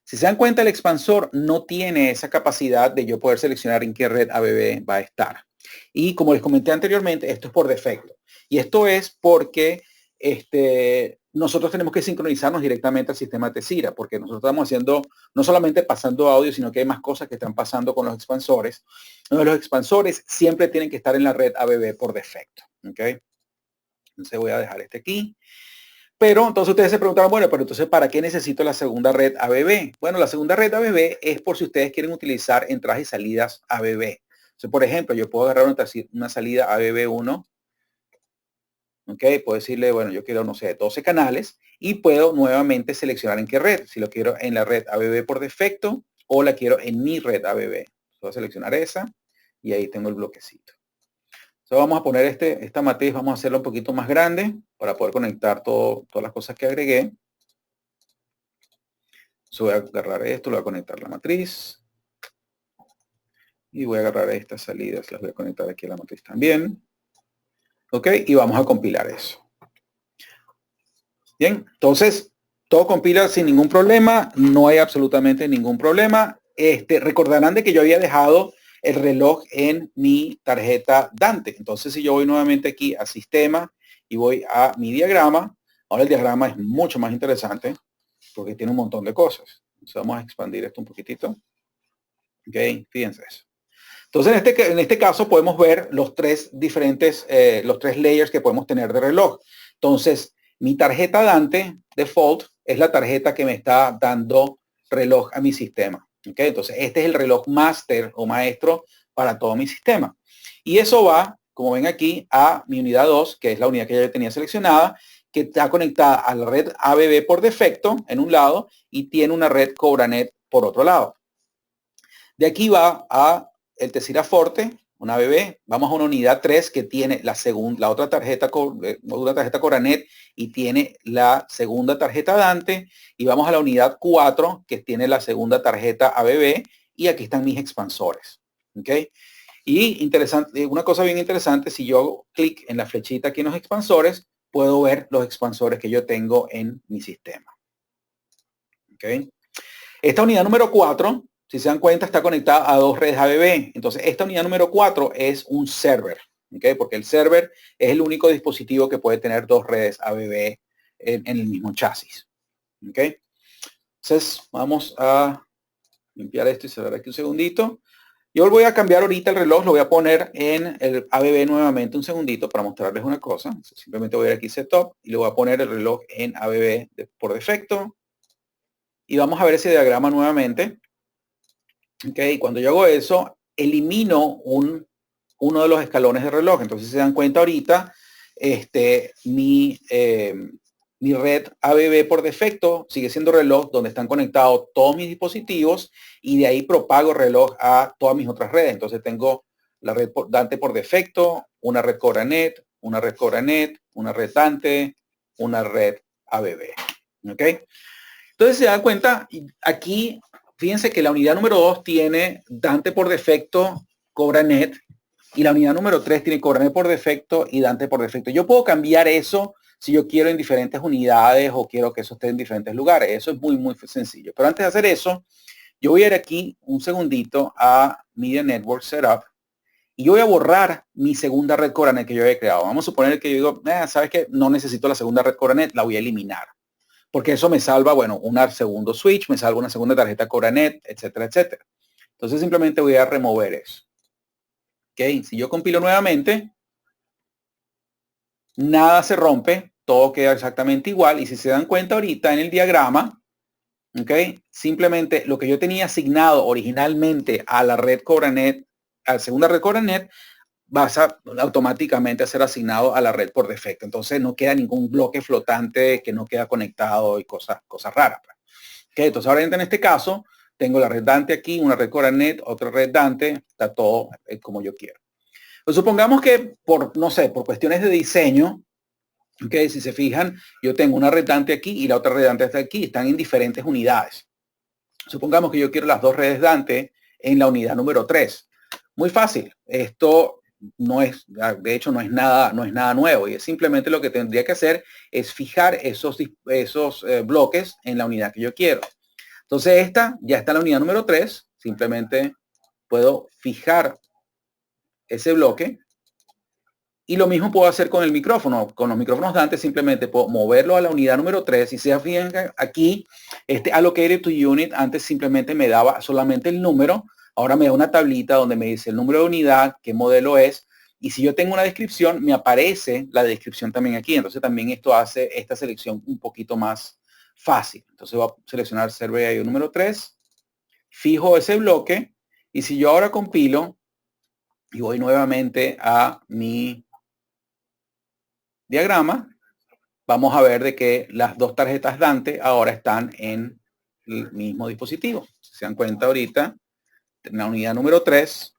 Si se dan cuenta, el expansor no tiene esa capacidad de yo poder seleccionar en qué red ABB va a estar. Y como les comenté anteriormente, esto es por defecto. Y esto es porque nosotros tenemos que sincronizarnos directamente al sistema Tezira, porque nosotros estamos haciendo, no solamente pasando audio, sino que hay más cosas que están pasando con los expansores. Los expansores siempre tienen que estar en la red ABB por defecto. ¿Okay? Entonces voy a dejar este aquí. Pero entonces ustedes se preguntaron, bueno, pero entonces ¿para qué necesito la segunda red ABB? Bueno, la segunda red ABB es por si ustedes quieren utilizar entradas y salidas ABB. Entonces, por ejemplo, yo puedo agarrar una salida ABB1. Ok, puedo decirle, bueno, yo quiero, no sé, 12 canales y puedo nuevamente seleccionar en qué red. Si lo quiero en la red ABB por defecto o la quiero en mi red ABB. Voy a seleccionar esa y ahí tengo el bloquecito. Entonces vamos a poner esta matriz, vamos a hacerla un poquito más grande para poder conectar todas las cosas que agregué. Entonces voy a agarrar esto, lo voy a conectar a la matriz. Y voy a agarrar estas salidas, las voy a conectar aquí a la matriz también. Ok, y vamos a compilar eso. Bien, entonces todo compila sin ningún problema, no hay absolutamente ningún problema. Recordarán de que yo había dejado el reloj en mi tarjeta Dante. Entonces, si yo voy nuevamente aquí a sistema y voy a mi diagrama, ahora el diagrama es mucho más interesante porque tiene un montón de cosas. Entonces, vamos a expandir esto un poquitito. Ok, fíjense eso. Entonces, en este caso podemos ver los 3 diferentes, los 3 layers que podemos tener de reloj. Entonces, mi tarjeta Dante default es la tarjeta que me está dando reloj a mi sistema. ¿Okay? Entonces, este es el reloj master o maestro para todo mi sistema. Y eso va, como ven aquí, a mi unidad 2, que es la unidad que ya tenía seleccionada, que está conectada a la red ABB por defecto en un lado y tiene una red CobraNet por otro lado. De aquí va a el Tezira Forte, una ABB. Vamos a una unidad 3 que tiene la otra tarjeta, una tarjeta CobraNet y tiene la segunda tarjeta Dante. Y vamos a la unidad 4 que tiene la segunda tarjeta ABB. Y aquí están mis expansores. ¿Ok? Y interesante, una cosa bien interesante, si yo hago clic en la flechita aquí en los expansores, puedo ver los expansores que yo tengo en mi sistema. ¿Ok? Esta unidad número 4, si se dan cuenta, está conectada a 2 redes ABB. Entonces, esta unidad número 4 es un server, ¿okay? Porque el server es el único dispositivo que puede tener 2 redes ABB en el mismo chasis. ¿Okay? Entonces, vamos a limpiar esto y cerrar aquí un segundito. Yo voy a cambiar ahorita el reloj, lo voy a poner en el ABB nuevamente un segundito para mostrarles una cosa. Simplemente voy a ir aquí Setup y le voy a poner el reloj en ABB por defecto. Y vamos a ver ese diagrama nuevamente. Ok, cuando yo hago eso, elimino uno de los escalones de reloj. Entonces, si se dan cuenta ahorita, mi Mi red ABB por defecto sigue siendo reloj donde están conectados todos mis dispositivos y de ahí propago reloj a todas mis otras redes. Entonces tengo la red Dante por defecto, una red CobraNet, una red CobraNet, una red Dante, una red ABB. ¿Ok? Entonces se da cuenta, aquí, fíjense que la unidad número 2 tiene Dante por defecto, CobraNet, y la unidad número 3 tiene CobraNet por defecto y Dante por defecto. Yo puedo cambiar eso si yo quiero en diferentes unidades o quiero que eso esté en diferentes lugares. Eso es muy sencillo. Pero antes de hacer eso, yo voy a ir aquí un segundito a Media Network Setup y yo voy a borrar mi segunda red CobraNet que yo había creado. Vamos a suponer que yo digo, ¿sabes qué? No necesito la segunda red CobraNet, la voy a eliminar. Porque eso me salva, bueno, un segundo switch, me salva una segunda tarjeta CobraNet, etcétera, etcétera. Entonces simplemente voy a remover eso. ¿Ok? Si yo compilo nuevamente, nada se rompe, todo queda exactamente igual. Y si se dan cuenta ahorita en el diagrama, ¿ok? Simplemente lo que yo tenía asignado originalmente a la red CobraNet, a la segunda red CobraNet, va a automáticamente a ser asignado a la red por defecto. Entonces no queda ningún bloque flotante que no queda conectado y cosas raras. ¿Ok? Entonces ahora en este caso tengo la red Dante aquí, una red CobraNet, otra red Dante, está todo como yo quiero. Pues supongamos que no sé, por cuestiones de diseño, okay, si se fijan, yo tengo una red Dante aquí y la otra red Dante está aquí, están en diferentes unidades. Supongamos que yo quiero las dos redes Dante en la unidad número 3. Muy fácil. Esto no es, de hecho, no es nada nuevo y es simplemente lo que tendría que hacer es fijar esos bloques en la unidad que yo quiero. Entonces esta ya está en la unidad número 3. Simplemente puedo fijar ese bloque. Y lo mismo puedo hacer con el micrófono. Con los micrófonos Dante simplemente puedo moverlo a la unidad número 3. Y se fijan aquí, este allocated to unit antes simplemente me daba solamente el número. Ahora me da una tablita donde me dice el número de unidad, qué modelo es. Y si yo tengo una descripción, me aparece la descripción también aquí. Entonces también esto hace esta selección un poquito más fácil. Entonces voy a seleccionar Survey IO número 3. Fijo ese bloque. Y si yo ahora compilo y voy nuevamente a mi diagrama, vamos a ver de que las dos tarjetas Dante ahora están en el mismo dispositivo. Si se dan cuenta ahorita, en la unidad número 3,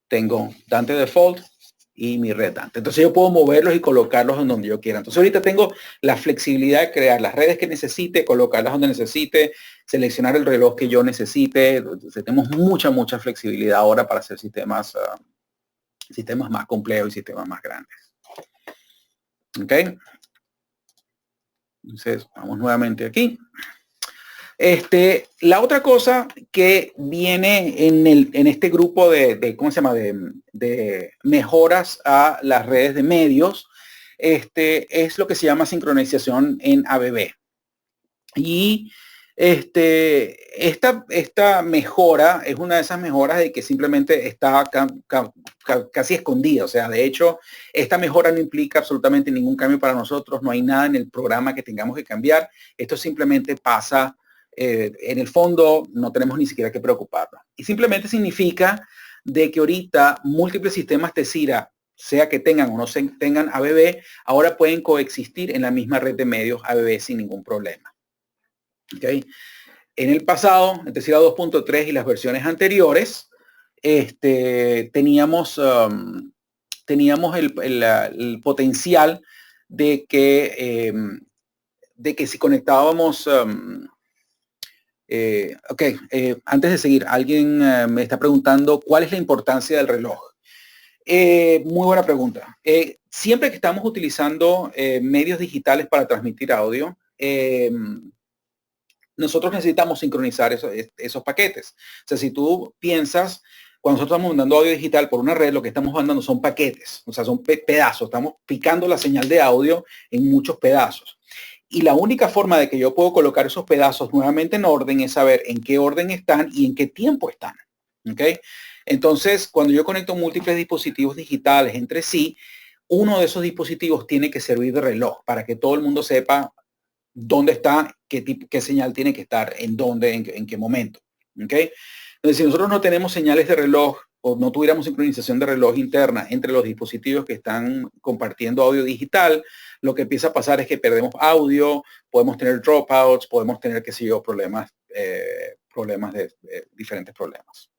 tengo Dante Default y mi red Dante. Entonces yo puedo moverlos y colocarlos en donde yo quiera. Entonces ahorita tengo la flexibilidad de crear las redes que necesite, colocarlas donde necesite, seleccionar el reloj que yo necesite. Entonces, tenemos mucha flexibilidad ahora para hacer sistemas más complejos y sistemas más grandes. ¿Ok? Entonces, vamos nuevamente aquí. La otra cosa que viene en este grupo ¿cómo se llama? De mejoras a las redes de medios, es lo que se llama sincronización en ABB. Y esta mejora es una de esas mejoras de que simplemente está casi escondida. O sea, de hecho, esta mejora no implica absolutamente ningún cambio para nosotros. No hay nada en el programa que tengamos que cambiar. Esto simplemente pasa, en el fondo no tenemos ni siquiera que preocuparnos. Y simplemente significa de que ahorita múltiples sistemas Tezira, sea que tengan o no tengan ABB, ahora pueden coexistir en la misma red de medios ABB sin ningún problema. Okay. En el pasado, en Tezira 2.3 y las versiones anteriores, teníamos el potencial de que si conectábamos, antes de seguir, alguien me está preguntando cuál es la importancia del reloj. Muy buena pregunta. Siempre que estamos utilizando medios digitales para transmitir audio, nosotros necesitamos sincronizar esos paquetes. O sea, si tú piensas, cuando nosotros estamos mandando audio digital por una red, lo que estamos mandando son paquetes, o sea, son pedazos. Estamos picando la señal de audio en muchos pedazos. Y la única forma de que yo puedo colocar esos pedazos nuevamente en orden es saber en qué orden están y en qué tiempo están. ¿Ok? Entonces, cuando yo conecto múltiples dispositivos digitales entre sí, uno de esos dispositivos tiene que servir de reloj para que todo el mundo sepa dónde está, qué señal tiene que estar, en dónde, en qué momento. ¿Okay? Entonces, si nosotros no tenemos señales de reloj o no tuviéramos sincronización de reloj interna entre los dispositivos que están compartiendo audio digital, lo que empieza a pasar es que perdemos audio, podemos tener dropouts, podemos tener, qué sé yo, problemas de diferentes problemas.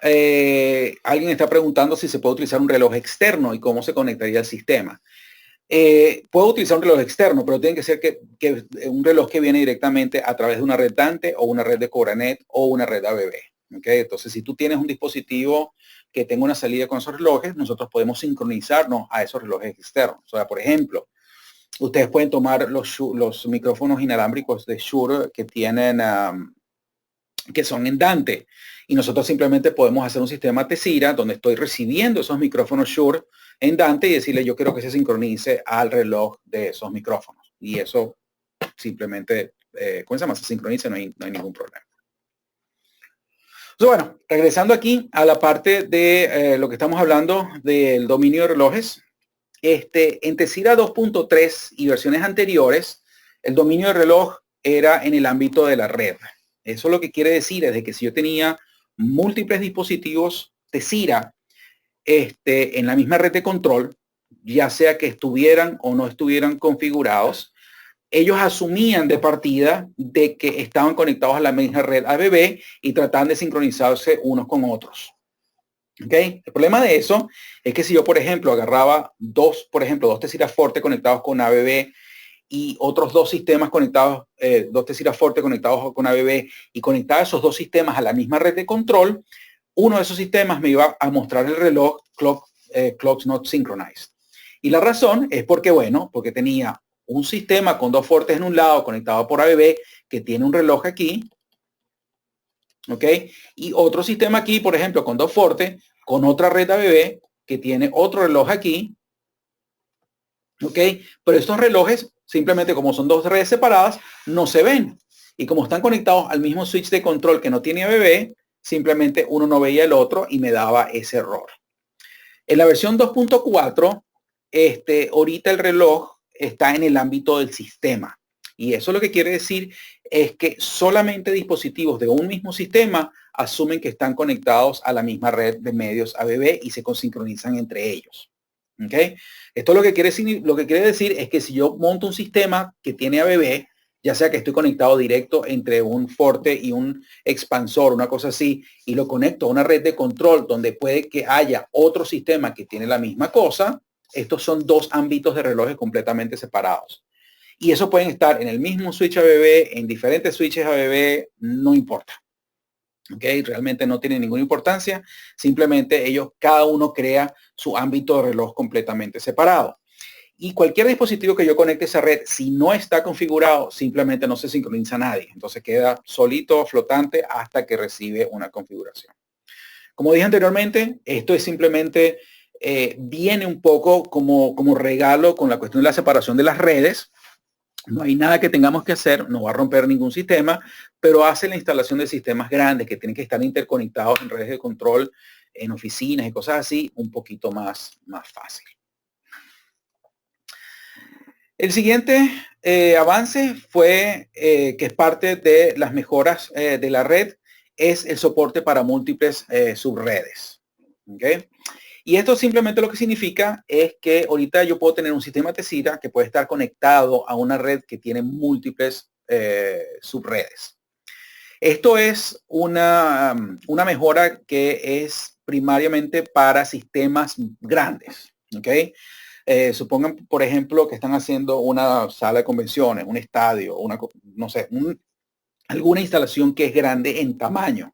Alguien está preguntando si se puede utilizar un reloj externo y cómo se conectaría al sistema. Puedo utilizar un reloj externo, pero tiene que ser que un reloj que viene directamente a través de una red Dante o una red de Cobranet o una red ABB. ¿Okay? Entonces, si tú tienes un dispositivo que tenga una salida con esos relojes, nosotros podemos sincronizarnos a esos relojes externos. O sea, por ejemplo, ustedes pueden tomar los micrófonos inalámbricos de Shure que tienen, que son en Dante. Y nosotros simplemente podemos hacer un sistema Tessira donde estoy recibiendo esos micrófonos Shure en Dante y decirle yo quiero que se sincronice al reloj de esos micrófonos. Y eso simplemente, ¿cómo se llama? Se sincroniza, no hay ningún problema. Entonces, bueno, regresando aquí a la parte de lo que estamos hablando del dominio de relojes. En Tessira 2.3 y versiones anteriores, el dominio de reloj era en el ámbito de la red. Eso lo que quiere decir es de que si yo tenía múltiples dispositivos Tessira en la misma red de control, ya sea que estuvieran o no estuvieran configurados, ellos asumían de partida de que estaban conectados a la misma red ABB y trataban de sincronizarse unos con otros. ¿Okay? El problema de eso es que si yo, por ejemplo, agarraba dos Tessira Forte conectados con ABB y otros dos sistemas conectados, dos Tessira Forte conectados con ABB y conectaba esos dos sistemas a la misma red de control, uno de esos sistemas me iba a mostrar el reloj clocks not synchronized. Y la razón es porque, bueno, porque tenía un sistema con dos Fortes en un lado conectado por ABB que tiene un reloj aquí, ¿ok? Y otro sistema aquí, por ejemplo, con dos Fortes, con otra red ABB que tiene otro reloj aquí, ¿ok? Pero estos relojes, simplemente como son dos redes separadas, no se ven. Y como están conectados al mismo switch de control que no tiene ABB, simplemente uno no veía el otro y me daba ese error. En la versión 2.4, ahorita el reloj está en el ámbito del sistema. Y eso lo que quiere decir es que solamente dispositivos de un mismo sistema asumen que están conectados a la misma red de medios ABB y se sincronizan entre ellos. ¿Okay? Esto lo que quiere decir es que si yo monto un sistema que tiene ABB, ya sea que estoy conectado directo entre un Forte y un expansor, una cosa así, y lo conecto a una red de control donde puede que haya otro sistema que tiene la misma cosa, estos son dos ámbitos de relojes completamente separados. Y eso pueden estar en el mismo switch ABB, en diferentes switches ABB, no importa. ¿Okay? Realmente no tiene ninguna importancia. Simplemente ellos, cada uno crea su ámbito de reloj completamente separado. Y cualquier dispositivo que yo conecte a esa red, si no está configurado, simplemente no se sincroniza a nadie. Entonces queda solito, flotante, hasta que recibe una configuración. Como dije anteriormente, esto es simplemente, viene un poco como regalo con la cuestión de la separación de las redes. No hay nada que tengamos que hacer, no va a romper ningún sistema, pero hace la instalación de sistemas grandes que tienen que estar interconectados en redes de control, en oficinas y cosas así, un poquito más fácil. El siguiente avance fue, que es parte de las mejoras de la red, es el soporte para múltiples subredes. ¿Okay? Y esto simplemente lo que significa es que ahorita yo puedo tener un sistema Tessira que puede estar conectado a una red que tiene múltiples subredes. Esto es una mejora que es primariamente para sistemas grandes. ¿Okay? Supongan, por ejemplo, que están haciendo una sala de convenciones, un estadio, no sé, alguna instalación que es grande en tamaño.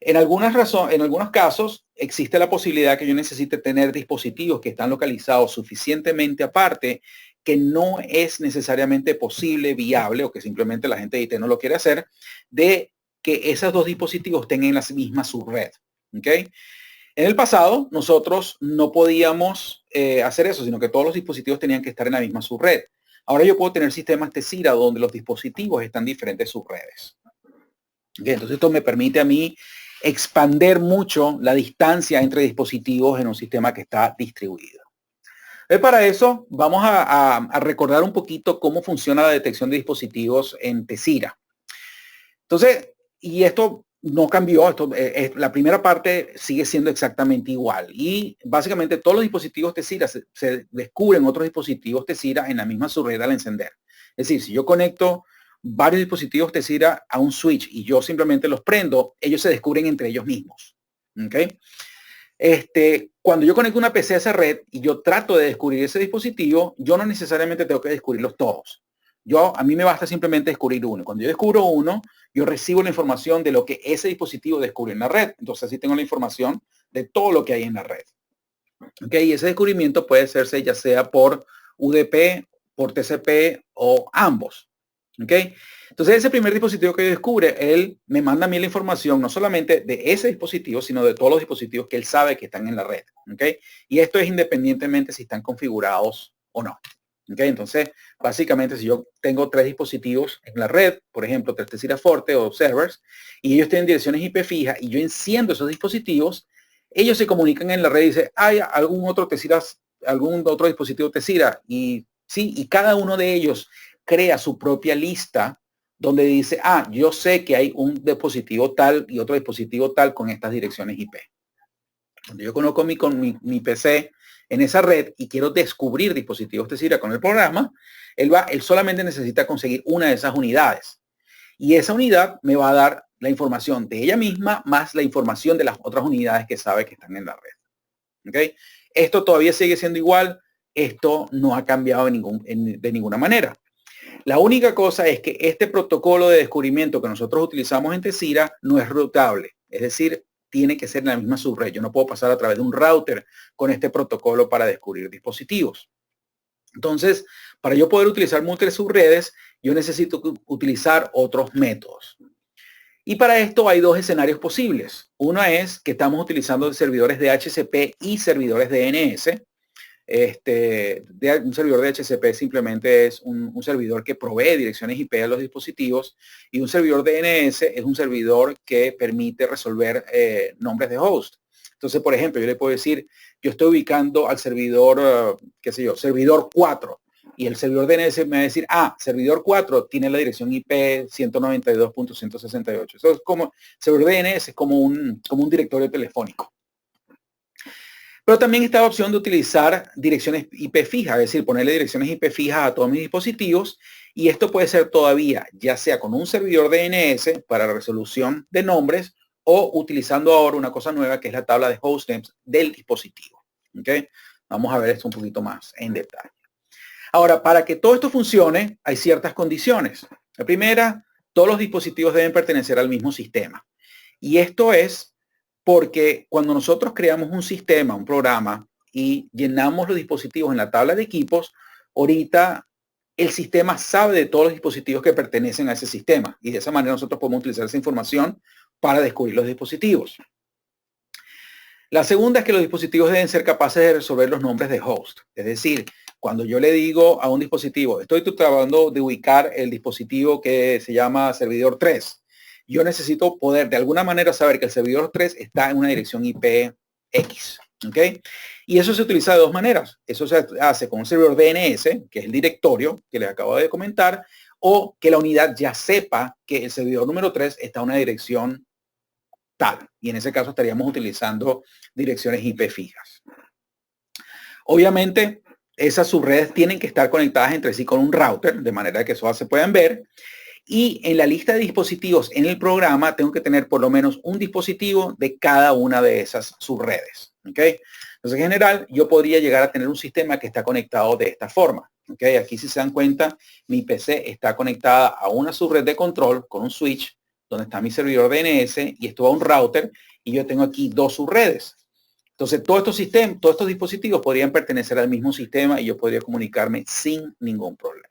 En algunos casos existe la posibilidad que yo necesite tener dispositivos que están localizados suficientemente aparte que no es necesariamente posible, viable, o que simplemente la gente de IT no lo quiere hacer, de que esos dos dispositivos tengan la misma subred. ¿Okay? En el pasado, nosotros no podíamos hacer eso, sino que todos los dispositivos tenían que estar en la misma subred. Ahora yo puedo tener sistemas Tessira donde los dispositivos están en diferentes subredes. ¿Okay? Entonces esto me permite a mí expander mucho la distancia entre dispositivos en un sistema que está distribuido. Para eso vamos a recordar un poquito cómo funciona la detección de dispositivos en Tessira. Entonces, y esto no cambió. La primera parte sigue siendo exactamente igual. Y básicamente todos los dispositivos Tezira se descubren otros dispositivos Tezira en la misma subred al encender. Es decir, si yo conecto varios dispositivos Tezira a un switch y yo simplemente los prendo, ellos se descubren entre ellos mismos. ¿Okay? Cuando yo conecto una PC a esa red y yo trato de descubrir ese dispositivo, yo no necesariamente tengo que descubrirlos todos. A mí me basta simplemente descubrir uno. Cuando yo descubro uno, yo recibo la información de lo que ese dispositivo descubre en la red. Entonces así tengo la información de todo lo que hay en la red. ¿Okay? Y ese descubrimiento puede hacerse ya sea por UDP, por TCP o ambos. ¿Okay? Entonces ese primer dispositivo que descubre, él me manda a mí la información no solamente de ese dispositivo, sino de todos los dispositivos que él sabe que están en la red. ¿Okay? Y esto es independientemente si están configurados o no. ¿Okay? Entonces, básicamente, si yo tengo 3 dispositivos en la red, por ejemplo, 3 Tezira Forte o servers, y ellos tienen direcciones IP fijas, y yo enciendo esos dispositivos, ellos se comunican en la red y dicen, ¿hay algún otro dispositivo Tezira? Y sí, y cada uno de ellos crea su propia lista donde dice, yo sé que hay un dispositivo tal y otro dispositivo tal con estas direcciones IP. Cuando yo conozco mi PC en esa red y quiero descubrir dispositivos Tezira con el programa, él solamente necesita conseguir una de esas unidades. Y esa unidad me va a dar la información de ella misma más la información de las otras unidades que sabe que están en la red. ¿Okay? Esto todavía sigue siendo igual. Esto no ha cambiado de ninguna manera. La única cosa es que este protocolo de descubrimiento que nosotros utilizamos en Tezira no es routable. Es decir, tiene que ser en la misma subred. Yo no puedo pasar a través de un router con este protocolo para descubrir dispositivos. Entonces, para yo poder utilizar múltiples subredes, yo necesito utilizar otros métodos. Y para esto hay 2 escenarios posibles. Uno es que estamos utilizando servidores de DHCP y servidores DNS. Un servidor de DHCP simplemente es un servidor que provee direcciones IP a los dispositivos, y un servidor DNS es un servidor que permite resolver nombres de host. Entonces, por ejemplo, yo le puedo decir, yo estoy ubicando al servidor, servidor 4, y el servidor DNS me va a decir, servidor 4 tiene la dirección IP 192.168. Eso es como, servidor DNS es como un directorio telefónico. Pero también está la opción de utilizar direcciones IP fijas, es decir, ponerle direcciones IP fijas a todos mis dispositivos, y esto puede ser todavía ya sea con un servidor DNS para la resolución de nombres o utilizando ahora una cosa nueva que es la tabla de hostnames del dispositivo. ¿Okay? Vamos a ver esto un poquito más en detalle. Ahora, para que todo esto funcione, hay ciertas condiciones. La primera, todos los dispositivos deben pertenecer al mismo sistema. Y esto es porque cuando nosotros creamos un sistema, un programa, y llenamos los dispositivos en la tabla de equipos, ahorita el sistema sabe de todos los dispositivos que pertenecen a ese sistema. Y de esa manera nosotros podemos utilizar esa información para descubrir los dispositivos. La segunda es que los dispositivos deben ser capaces de resolver los nombres de host. Es decir, cuando yo le digo a un dispositivo, estoy tratando de ubicar el dispositivo que se llama servidor 3. Yo necesito poder de alguna manera saber que el servidor 3 está en una dirección IP X. ¿Okay? Y eso se utiliza de 2 maneras. Eso se hace con un servidor DNS, que es el directorio que les acabo de comentar, o que la unidad ya sepa que el servidor número 3 está en una dirección tal. Y en ese caso estaríamos utilizando direcciones IP fijas. Obviamente, esas subredes tienen que estar conectadas entre sí con un router, de manera que eso se puedan ver. Y en la lista de dispositivos en el programa tengo que tener por lo menos un dispositivo de cada una de esas subredes. ¿Okay? Entonces, en general, yo podría llegar a tener un sistema que está conectado de esta forma. ¿Okay? Aquí, si se dan cuenta, mi PC está conectada a una subred de control con un switch, donde está mi servidor DNS, y esto va a un router, y yo tengo aquí 2 subredes. Entonces, todos estos dispositivos podrían pertenecer al mismo sistema y yo podría comunicarme sin ningún problema.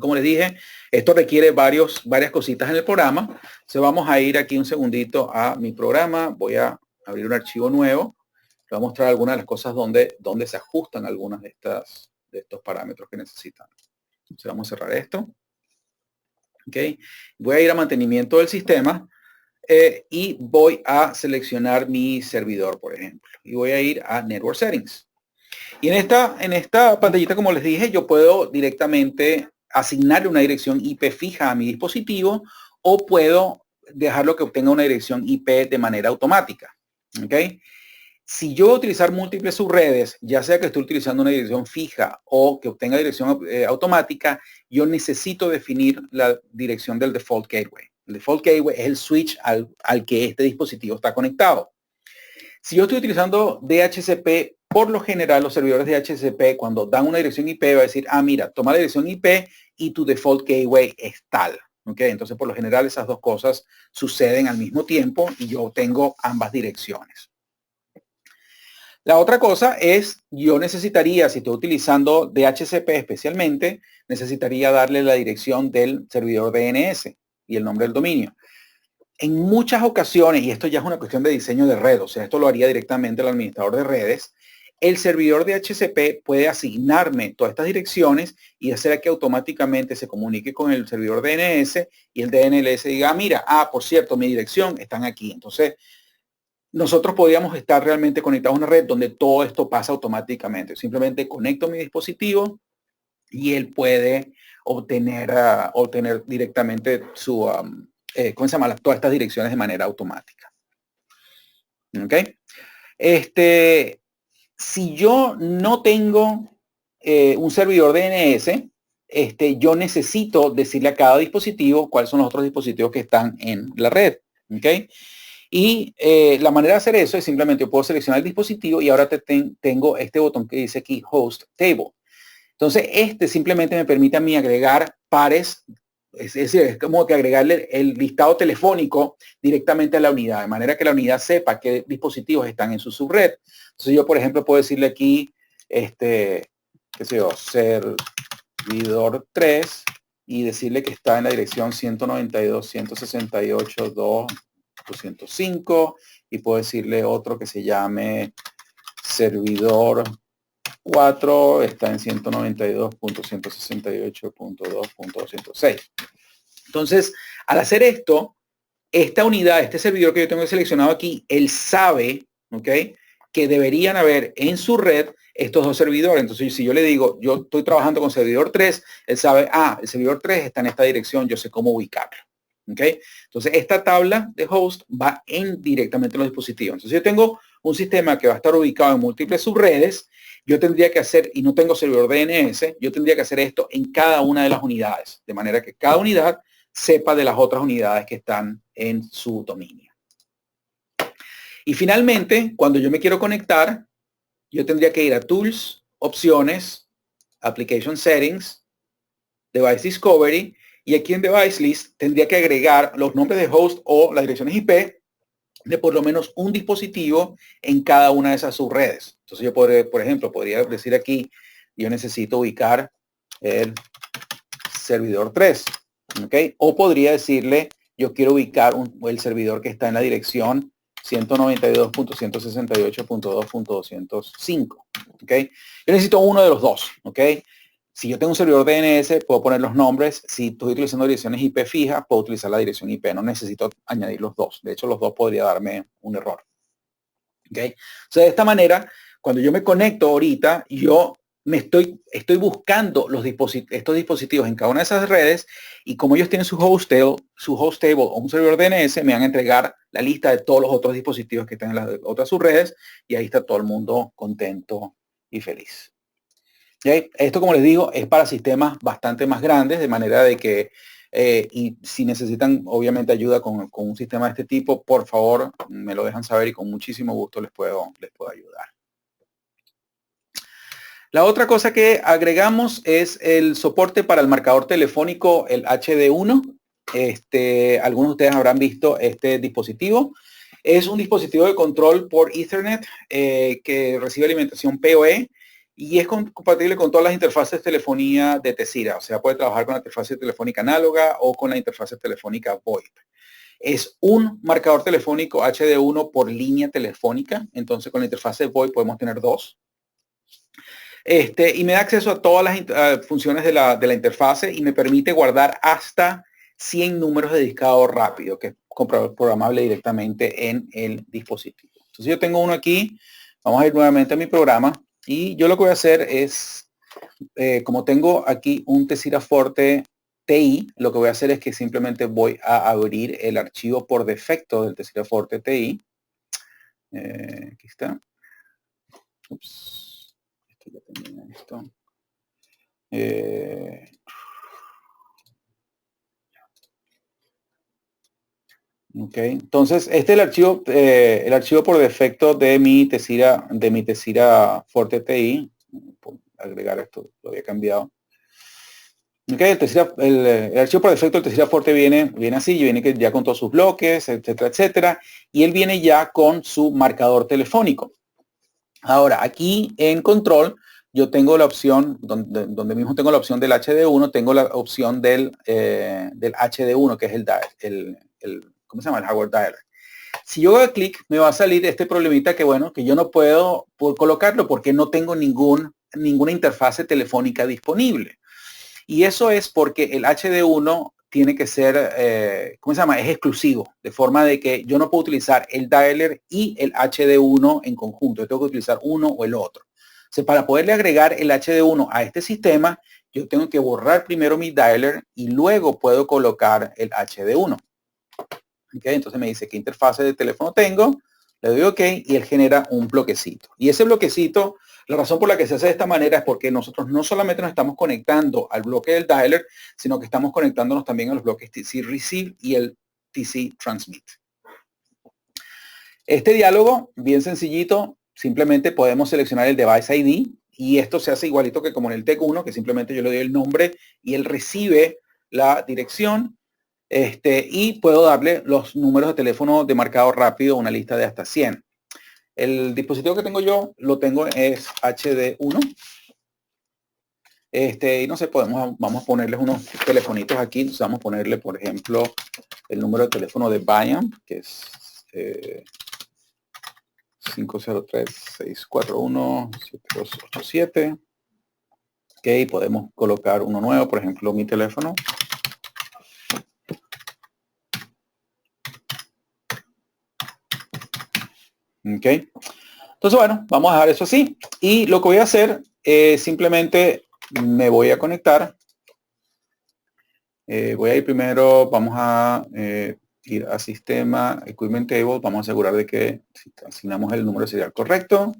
Como les dije, esto requiere varias cositas en el programa. Entonces vamos a ir aquí un segundito a mi programa. Voy a abrir un archivo nuevo. Les voy a mostrar algunas de las cosas donde se ajustan algunas de estos parámetros que necesitan. Entonces vamos a cerrar esto. Okay. Voy a ir a mantenimiento del sistema y voy a seleccionar mi servidor, por ejemplo. Y voy a ir a Network Settings. Y en esta pantallita, como les dije, yo puedo directamente asignarle una dirección IP fija a mi dispositivo, o puedo dejarlo que obtenga una dirección IP de manera automática. ¿Ok? Si yo voy a utilizar múltiples subredes, ya sea que estoy utilizando una dirección fija o que obtenga dirección automática, yo necesito definir la dirección del default gateway. El default gateway es el switch al que este dispositivo está conectado. Si yo estoy utilizando DHCP, por lo general los servidores de DHCP cuando dan una dirección IP va a decir, ah, mira, toma la dirección IP y tu default gateway es tal. ¿Ok? Entonces, por lo general esas dos cosas suceden al mismo tiempo y yo tengo ambas direcciones. La otra cosa es, yo necesitaría, si estoy utilizando DHCP especialmente, necesitaría darle la dirección del servidor DNS y el nombre del dominio. En muchas ocasiones, y esto ya es una cuestión de diseño de red, o sea, esto lo haría directamente el administrador de redes, el servidor de DHCP puede asignarme todas estas direcciones y hacer que automáticamente se comunique con el servidor DNS y el DNS diga, mira, por cierto, mi dirección están aquí. Entonces, nosotros podríamos estar realmente conectados a una red donde todo esto pasa automáticamente. Simplemente conecto mi dispositivo y él puede obtener directamente su, ¿cómo se llama? Todas estas direcciones de manera automática. ¿Ok? Si yo no tengo un servidor DNS, yo necesito decirle a cada dispositivo cuáles son los otros dispositivos que están en la red. ¿Ok? Y la manera de hacer eso es simplemente yo puedo seleccionar el dispositivo y ahora tengo este botón que dice aquí Host Table. Entonces, simplemente me permite a mí agregar pares, es decir, es como que agregarle el listado telefónico directamente a la unidad, de manera que la unidad sepa qué dispositivos están en su subred. Entonces, yo, por ejemplo, puedo decirle aquí, qué sé yo, servidor 3 y decirle que está en la dirección 192.168.2.205 y puedo decirle otro que se llame servidor 4, está en 192.168.2.206. Entonces, al hacer esto, esta unidad, este servidor que yo tengo seleccionado aquí, él sabe, ¿ok?, que deberían haber en su red estos dos servidores. Entonces, si yo le digo, yo estoy trabajando con servidor 3, él sabe, el servidor 3 está en esta dirección, yo sé cómo ubicarlo. ¿Ok? Entonces, esta tabla de host va directamente en los dispositivos. Entonces, yo tengo un sistema que va a estar ubicado en múltiples subredes. Yo tendría que hacer, y no tengo servidor DNS, yo tendría que hacer esto en cada una de las unidades, de manera que cada unidad sepa de las otras unidades que están en su dominio. Y finalmente, cuando yo me quiero conectar, yo tendría que ir a Tools, Opciones, Application Settings, Device Discovery, y aquí en Device List tendría que agregar los nombres de host o las direcciones IP de por lo menos un dispositivo en cada una de esas subredes. Entonces yo podría, por ejemplo, podría decir aquí, yo necesito ubicar el servidor 3, ¿ok? O podría decirle, yo quiero ubicar el servidor que está en la dirección 192.168.2.205, ¿ok? Yo necesito uno de los dos, ¿ok? Si yo tengo un servidor DNS, puedo poner los nombres. Si estoy utilizando direcciones IP fijas, puedo utilizar la dirección IP. No necesito añadir los dos. De hecho, los dos podría darme un error. ¿Ok? O sea, de esta manera, cuando yo me conecto ahorita, yo estoy buscando estos dispositivos en cada una de esas redes y como ellos tienen su host table o un servidor DNS, me van a entregar la lista de todos los otros dispositivos que están en las otras subredes y ahí está todo el mundo contento y feliz. ¿Okay? Esto, como les digo, es para sistemas bastante más grandes, de manera de que, y si necesitan obviamente ayuda con un sistema de este tipo, por favor me lo dejan saber y con muchísimo gusto les puedo ayudar. La otra cosa que agregamos es el soporte para el marcador telefónico, el HD1. Algunos de ustedes habrán visto este dispositivo. Es un dispositivo de control por Ethernet que recibe alimentación PoE y es compatible con todas las interfaces de telefonía de Tessira. O sea, puede trabajar con la interfaz telefónica análoga o con la interfaz telefónica VoIP. Es un marcador telefónico HD1 por línea telefónica. Entonces, con la interfaz VoIP podemos tener dos. Y me da acceso a todas las funciones de la interfase y me permite guardar hasta 100 números de discado rápido, que es programable directamente en el dispositivo. Entonces yo tengo uno aquí, vamos a ir nuevamente a mi programa y yo lo que voy a hacer es, como tengo aquí un Tessira Forte TI, lo que voy a hacer es que simplemente voy a abrir el archivo por defecto del Tessera Forte TI. Aquí está. Ups. Esto ya tenía esto. Ok, entonces este es el archivo por defecto de mi Tessera Forte TI. Por agregar esto, lo había cambiado. Ok, el archivo por defecto del Tessera Forte viene así, viene ya con todos sus bloques, etcétera, etcétera, y él viene ya con su marcador telefónico. Ahora, aquí en control, yo tengo la opción, donde mismo tengo la opción del HD1, tengo la opción del HD1, que es ¿cómo se llama? El hardware dialer. Si yo hago clic, me va a salir este problemita que, bueno, que yo no puedo colocarlo porque no tengo ninguna interfase telefónica disponible. Y eso es porque el HD1 tiene que ser, ¿cómo se llama? Es exclusivo, de forma de que yo no puedo utilizar el dialer y el HD1 en conjunto. Yo tengo que utilizar uno o el otro. O sea, para poderle agregar el HD1 a este sistema, yo tengo que borrar primero mi dialer y luego puedo colocar el HD1. ¿Okay? Entonces me dice qué interfase de teléfono tengo, le doy OK y él genera un bloquecito. Y ese bloquecito, la razón por la que se hace de esta manera es porque nosotros no solamente nos estamos conectando al bloque del dialer, sino que estamos conectándonos también a los bloques TC Receive y el TC Transmit. Este diálogo, bien sencillito, simplemente podemos seleccionar el Device ID y esto se hace igualito que como en el TEC1, que simplemente yo le doy el nombre y él recibe la dirección. Y puedo darle los números de teléfono de marcado rápido, una lista de hasta 100. El dispositivo que tengo yo, lo tengo es HD1. Y no sé, vamos a ponerles unos telefonitos aquí. Entonces vamos a ponerle, por ejemplo, el número de teléfono de Bayam, que es 503-641-7287. Ok, podemos colocar uno nuevo, por ejemplo, mi teléfono. Ok. Entonces, bueno, vamos a dejar eso así. Y lo que voy a hacer es simplemente me voy a conectar. Voy a ir primero, vamos a ir a sistema, equipment table. Vamos a asegurar de que asignamos el número serial correcto.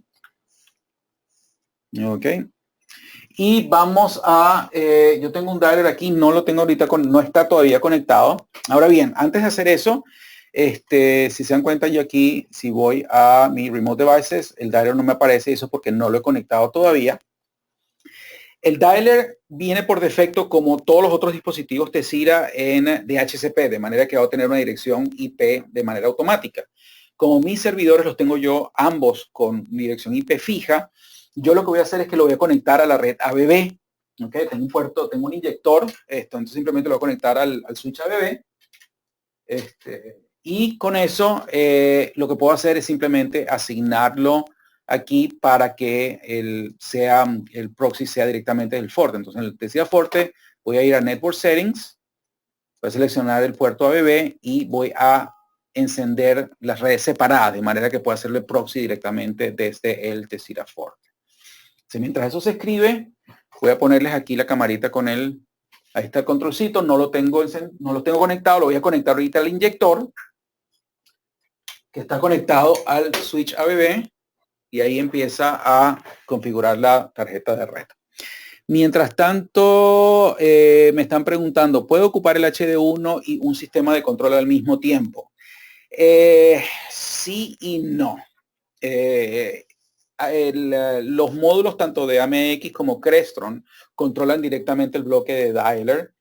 Ok. Y vamos a, yo tengo un dialer aquí, no lo tengo ahorita, no está todavía conectado. Ahora bien, antes de hacer eso, si se dan cuenta, yo aquí, si voy a mi Remote Devices, el dialer no me aparece, eso es porque no lo he conectado todavía. El dialer viene por defecto como todos los otros dispositivos Tessera en DHCP, de manera que va a tener una dirección IP de manera automática. Como mis servidores los tengo yo ambos con dirección IP fija, yo lo que voy a hacer es que lo voy a conectar a la red ABB. ¿Okay? Tengo un puerto, tengo un inyector, entonces simplemente lo voy a conectar al switch ABB. Y con eso lo que puedo hacer es simplemente asignarlo aquí para que el proxy sea directamente del Forte. Entonces, en el Tessera Forte voy a ir a Network Settings, voy a seleccionar el puerto ABB y voy a encender las redes separadas, de manera que pueda hacerle proxy directamente desde el Tessera Forte. Entonces, mientras eso se escribe, voy a ponerles aquí la camarita con él. Ahí está el controlcito, no lo tengo conectado, lo voy a conectar ahorita al inyector, que está conectado al switch ABB, y ahí empieza a configurar la tarjeta de red. Mientras tanto, me están preguntando, ¿puedo ocupar el HD1 y un sistema de control al mismo tiempo? Sí y no. Los módulos tanto de AMX como Crestron controlan directamente el bloque de dialer,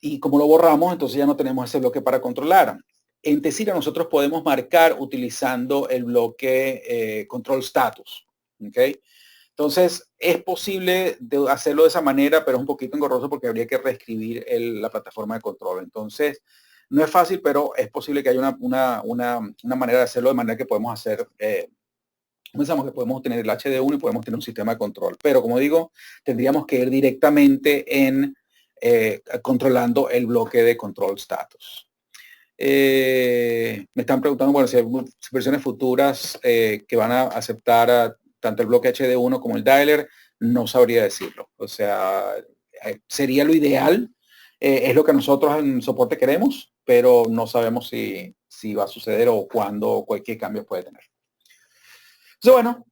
y como lo borramos, entonces ya no tenemos ese bloque para controlar. En Tessera nosotros podemos marcar utilizando el bloque control status. ¿Okay? Entonces es posible hacerlo de esa manera, pero es un poquito engorroso porque habría que reescribir la plataforma de control. Entonces no es fácil, pero es posible que haya una manera de hacerlo de manera que podemos hacer, pensamos que podemos tener el HD1 y podemos tener un sistema de control. Pero como digo, tendríamos que ir directamente en controlando el bloque de control status. Me están preguntando, bueno, si hay versiones futuras que van a aceptar tanto el bloque HD1 como el dialer. No sabría decirlo. O sea, sería lo ideal, Es lo que nosotros en soporte queremos, pero no sabemos si va a suceder o cuándo o cualquier cambio puede tener. Entonces, bueno,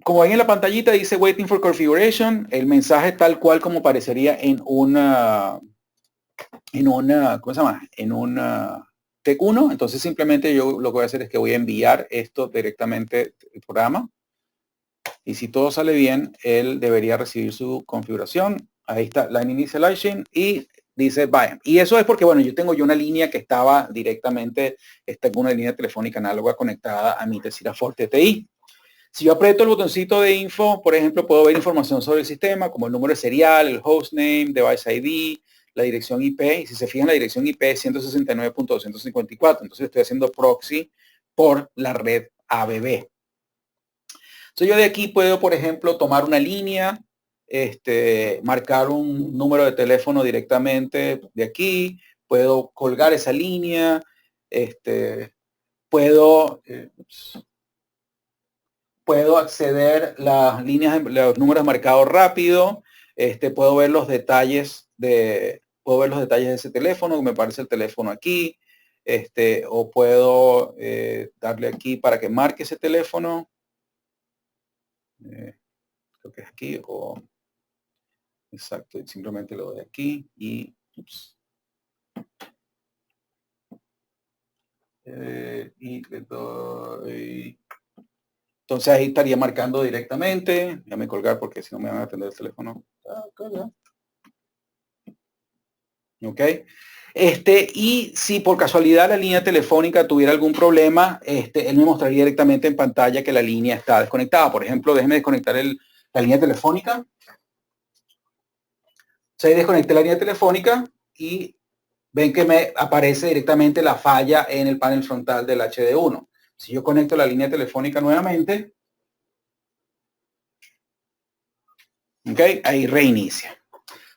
como ven en la pantallita dice Waiting for Configuration, el mensaje tal cual como parecería en una, ¿cómo se llama? En una TEC1. Entonces simplemente yo lo que voy a hacer es que voy a enviar esto directamente al programa. Y si todo sale bien, él debería recibir su configuración. Ahí está Line Initialization y dice Bye. Y eso es porque, bueno, yo tengo una línea que estaba directamente, tengo una línea telefónica análoga conectada a mi Tessira Forte TI. Si yo aprieto el botoncito de info, por ejemplo, puedo ver información sobre el sistema, como el número de serial, el hostname, device ID, la dirección IP. Y si se fijan, la dirección IP es 169.254. Entonces estoy haciendo proxy por la red ABB. Entonces yo de aquí puedo, por ejemplo, tomar una línea, marcar un número de teléfono directamente de aquí, puedo colgar esa línea, puedo acceder las líneas, los números marcados rápido, puedo ver los detalles de ese teléfono, me parece el teléfono aquí, o puedo darle aquí para que marque ese teléfono. Creo que es aquí o exacto, simplemente lo doy aquí y y le doy. Entonces ahí estaría marcando directamente. Déjame colgar porque si no me van a atender el teléfono. Ok. Y si por casualidad la línea telefónica tuviera algún problema, él me mostraría directamente en pantalla que la línea está desconectada. Por ejemplo, déjeme desconectar la línea telefónica. Se desconecté la línea telefónica y ven que me aparece directamente la falla en el panel frontal del HD1. Si yo conecto la línea telefónica nuevamente, ok, ahí reinicia.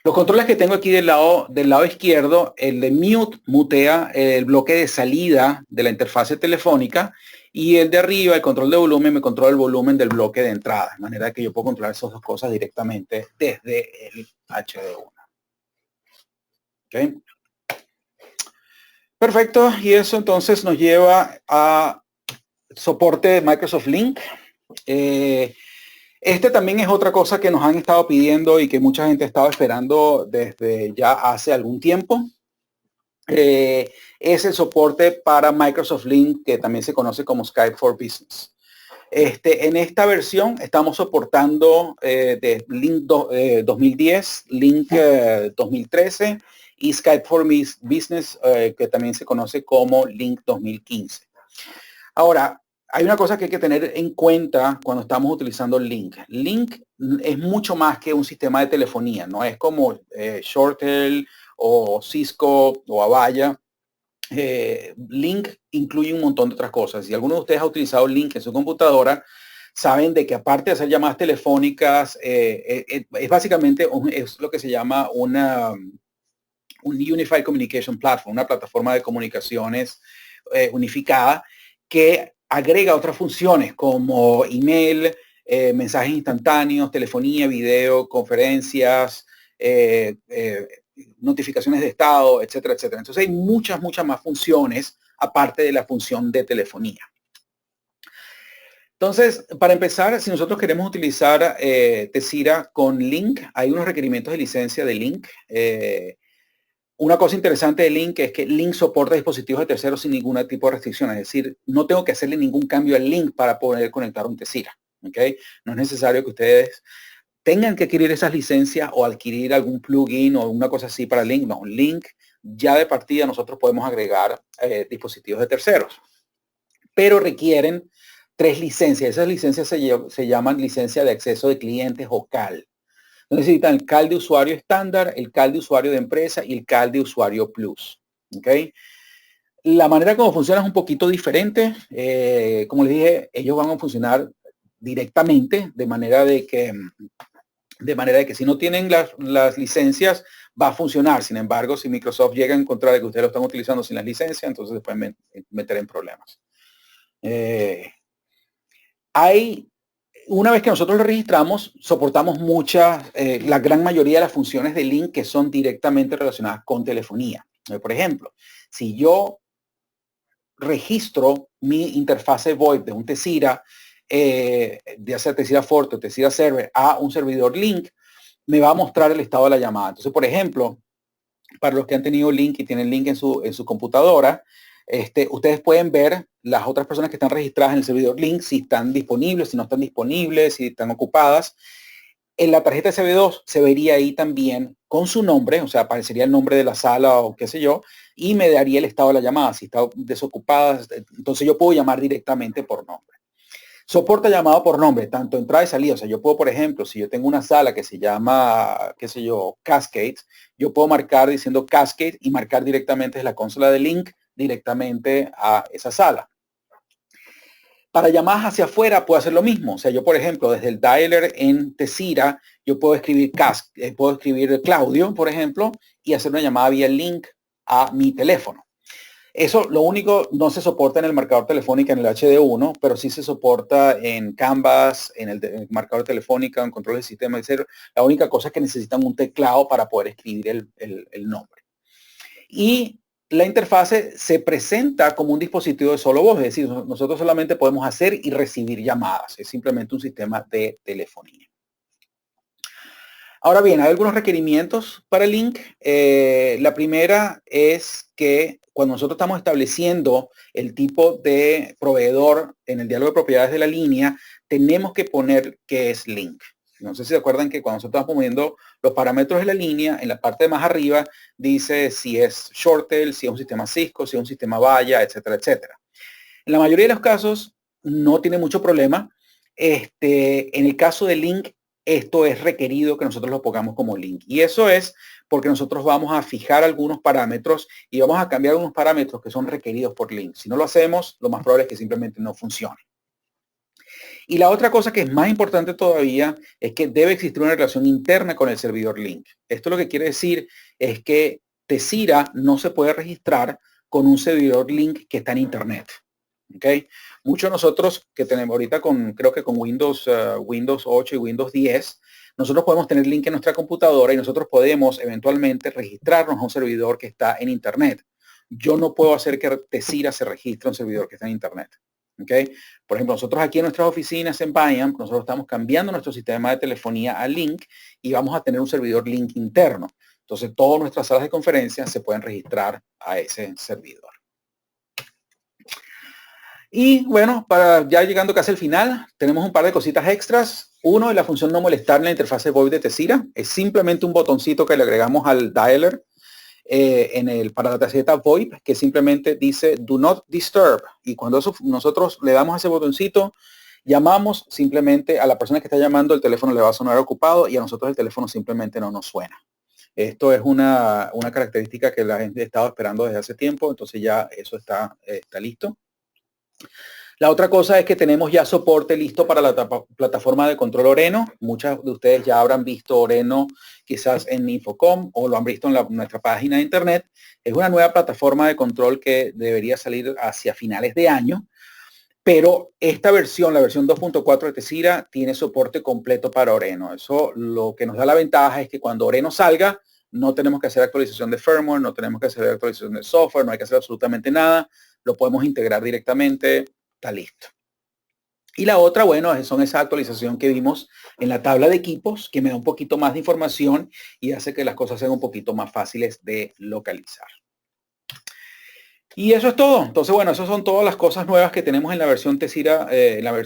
Los controles que tengo aquí del lado izquierdo, el de mute mutea el bloque de salida de la interfase telefónica y el de arriba, el control de volumen, me controla el volumen del bloque de entrada, de manera que yo puedo controlar esas dos cosas directamente desde el HD1. Okay. Perfecto, y eso entonces nos lleva a soporte de Microsoft Link. También es otra cosa que nos han estado pidiendo y que mucha gente ha estado esperando desde ya hace algún tiempo. Es el soporte para Microsoft Link, que también se conoce como Skype for Business. En esta versión estamos soportando de Link 2010, Link 2013 y Skype for Business, que también se conoce como Link 2015. Ahora, hay una cosa que hay que tener en cuenta cuando estamos utilizando Link. Link es mucho más que un sistema de telefonía, no es como ShoreTel o Cisco o Avaya. Link incluye un montón de otras cosas. Si alguno de ustedes ha utilizado Link en su computadora, saben de que aparte de hacer llamadas telefónicas, es básicamente es lo que se llama un Unified Communication Platform, una plataforma de comunicaciones unificada que agrega otras funciones como email, mensajes instantáneos, telefonía, video, conferencias, notificaciones de estado, etcétera, etcétera. Entonces hay muchas más funciones aparte de la función de telefonía. Entonces, para empezar, si nosotros queremos utilizar Tessira con Link, hay unos requerimientos de licencia de Link. Una cosa interesante de Link es que Link soporta dispositivos de terceros sin ningún tipo de restricción. Es decir, no tengo que hacerle ningún cambio al Link para poder conectar un Tessira. ¿Okay? No es necesario que ustedes tengan que adquirir esas licencias o adquirir algún plugin o una cosa así para Link. No, Link ya de partida nosotros podemos agregar dispositivos de terceros. Pero requieren 3 licencias. Esas licencias se llaman licencia de acceso de clientes o CAL. Necesitan el CAL de usuario estándar, el CAL de usuario de empresa y el CAL de usuario plus. ¿Okay? La manera como funciona es un poquito diferente. Como les dije, ellos van a funcionar directamente de manera de que si no tienen las licencias va a funcionar. Sin embargo, si Microsoft llega a encontrar que ustedes lo están utilizando sin las licencias, entonces después meter en problemas. Una vez que nosotros lo registramos, soportamos la gran mayoría de las funciones de link que son directamente relacionadas con telefonía. Por ejemplo, si yo registro mi interfase VoIP de un Tezira, ya sea Tezira Forte o Tezira Server, a un servidor link, me va a mostrar el estado de la llamada. Entonces, por ejemplo, para los que han tenido link y tienen link en su computadora, ustedes pueden ver las otras personas que están registradas en el servidor link, si están disponibles, si no están disponibles, si están ocupadas. En la tarjeta SB2 se vería ahí también con su nombre, o sea, aparecería el nombre de la sala o qué sé yo, y me daría el estado de la llamada. Si está desocupada, entonces yo puedo llamar directamente por nombre. Soporta llamado por nombre, tanto entrada y salida. O sea, yo puedo, por ejemplo, si yo tengo una sala que se llama, qué sé yo, Cascade, yo puedo marcar diciendo Cascade y marcar directamente desde la consola de link directamente a esa sala. Para llamadas hacia afuera puedo hacer lo mismo. O sea, yo, por ejemplo, desde el dialer en Tezira, yo puedo escribir Claudio, por ejemplo, y hacer una llamada vía link a mi teléfono. Eso, lo único, no se soporta en el marcador telefónico en el HD1, pero sí se soporta en Canvas, en el marcador telefónico, en control del sistema, etc. La única cosa es que necesitan un teclado para poder escribir el nombre. Y la interfase se presenta como un dispositivo de solo voz, es decir, nosotros solamente podemos hacer y recibir llamadas. Es simplemente un sistema de telefonía. Ahora bien, hay algunos requerimientos para el link. La primera es que cuando nosotros estamos estableciendo el tipo de proveedor en el diálogo de propiedades de la línea, tenemos que poner qué es link. No sé si se acuerdan que cuando nosotros estamos poniendo los parámetros de la línea, en la parte de más arriba dice si es ShortTel, si es un sistema Cisco, si es un sistema Vaya, etcétera, etcétera. En la mayoría de los casos no tiene mucho problema. En el caso de link, esto es requerido que nosotros lo pongamos como link. Y eso es porque nosotros vamos a fijar algunos parámetros y vamos a cambiar unos parámetros que son requeridos por link. Si no lo hacemos, lo más probable es que simplemente no funcione. Y la otra cosa que es más importante todavía es que debe existir una relación interna con el servidor link. Esto lo que quiere decir es que Tezira no se puede registrar con un servidor link que está en internet. ¿Okay? Muchos de nosotros que tenemos ahorita creo que con Windows 8 y Windows 10, nosotros podemos tener link en nuestra computadora y nosotros podemos eventualmente registrarnos a un servidor que está en internet. Yo no puedo hacer que Tezira se registre a un servidor que está en internet. ¿Okay? Por ejemplo, nosotros aquí en nuestras oficinas en Biam, nosotros estamos cambiando nuestro sistema de telefonía a link y vamos a tener un servidor link interno. Entonces, todas nuestras salas de conferencia se pueden registrar a ese servidor. Y bueno, para ya llegando casi al final, tenemos un par de cositas extras. Uno es la función no molestar en la interfase VoIP de Tezira. Es simplemente un botoncito que le agregamos al dialer para la tarjeta VoIP, que simplemente dice Do Not Disturb. Y cuando nosotros le damos a ese botoncito, llamamos simplemente a la persona que está llamando, el teléfono le va a sonar ocupado y a nosotros el teléfono simplemente no nos suena. Esto es una característica que la gente ha estado esperando desde hace tiempo, entonces ya eso está listo. La otra cosa es que tenemos ya soporte listo para la plataforma de control Oreno. Muchos de ustedes ya habrán visto Oreno quizás en Infocom o lo han visto en nuestra página de internet. Es una nueva plataforma de control que debería salir hacia finales de año. Pero esta versión, la versión 2.4 de Tezira, tiene soporte completo para Oreno. Eso lo que nos da la ventaja es que cuando Oreno salga, no tenemos que hacer actualización de firmware, no tenemos que hacer actualización de software, no hay que hacer absolutamente nada. Lo podemos integrar directamente, está listo. Y la otra, bueno, son esa actualización que vimos en la tabla de equipos, que me da un poquito más de información y hace que las cosas sean un poquito más fáciles de localizar. Y eso es todo. Entonces, bueno, esas son todas las cosas nuevas que tenemos en la versión Tezira,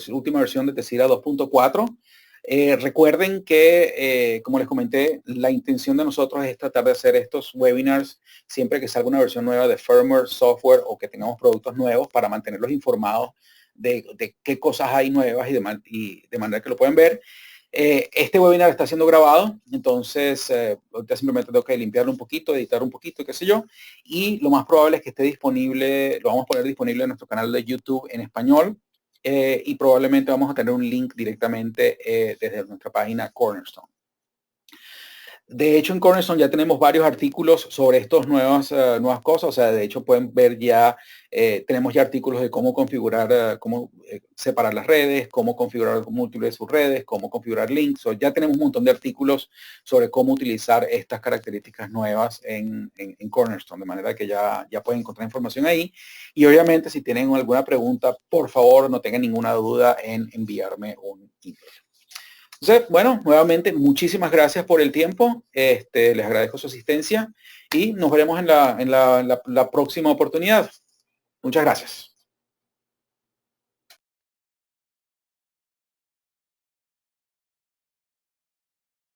última versión de Tezira 2.4. Recuerden que, como les comenté, la intención de nosotros es tratar de hacer estos webinars siempre que salga una versión nueva de firmware, software o que tengamos productos nuevos para mantenerlos informados de qué cosas hay nuevas y de manera que lo pueden ver. Este webinar está siendo grabado, entonces ahorita simplemente tengo que limpiarlo un poquito, editar un poquito, qué sé yo, y lo más probable es que esté disponible, lo vamos a poner disponible en nuestro canal de YouTube en español y probablemente vamos a tener un link directamente desde nuestra página Cornerstone. De hecho, en Cornerstone ya tenemos varios artículos sobre estas nuevas cosas. O sea, de hecho pueden ver ya, tenemos ya artículos de cómo configurar, cómo separar las redes, cómo configurar múltiples subredes, cómo configurar links. Ya tenemos un montón de artículos sobre cómo utilizar estas características nuevas en Cornerstone, de manera que ya pueden encontrar información ahí. Y obviamente, si tienen alguna pregunta, por favor, no tengan ninguna duda en enviarme un email. Entonces, bueno, nuevamente, muchísimas gracias por el tiempo. Les agradezco su asistencia y nos veremos en la próxima oportunidad. Muchas gracias.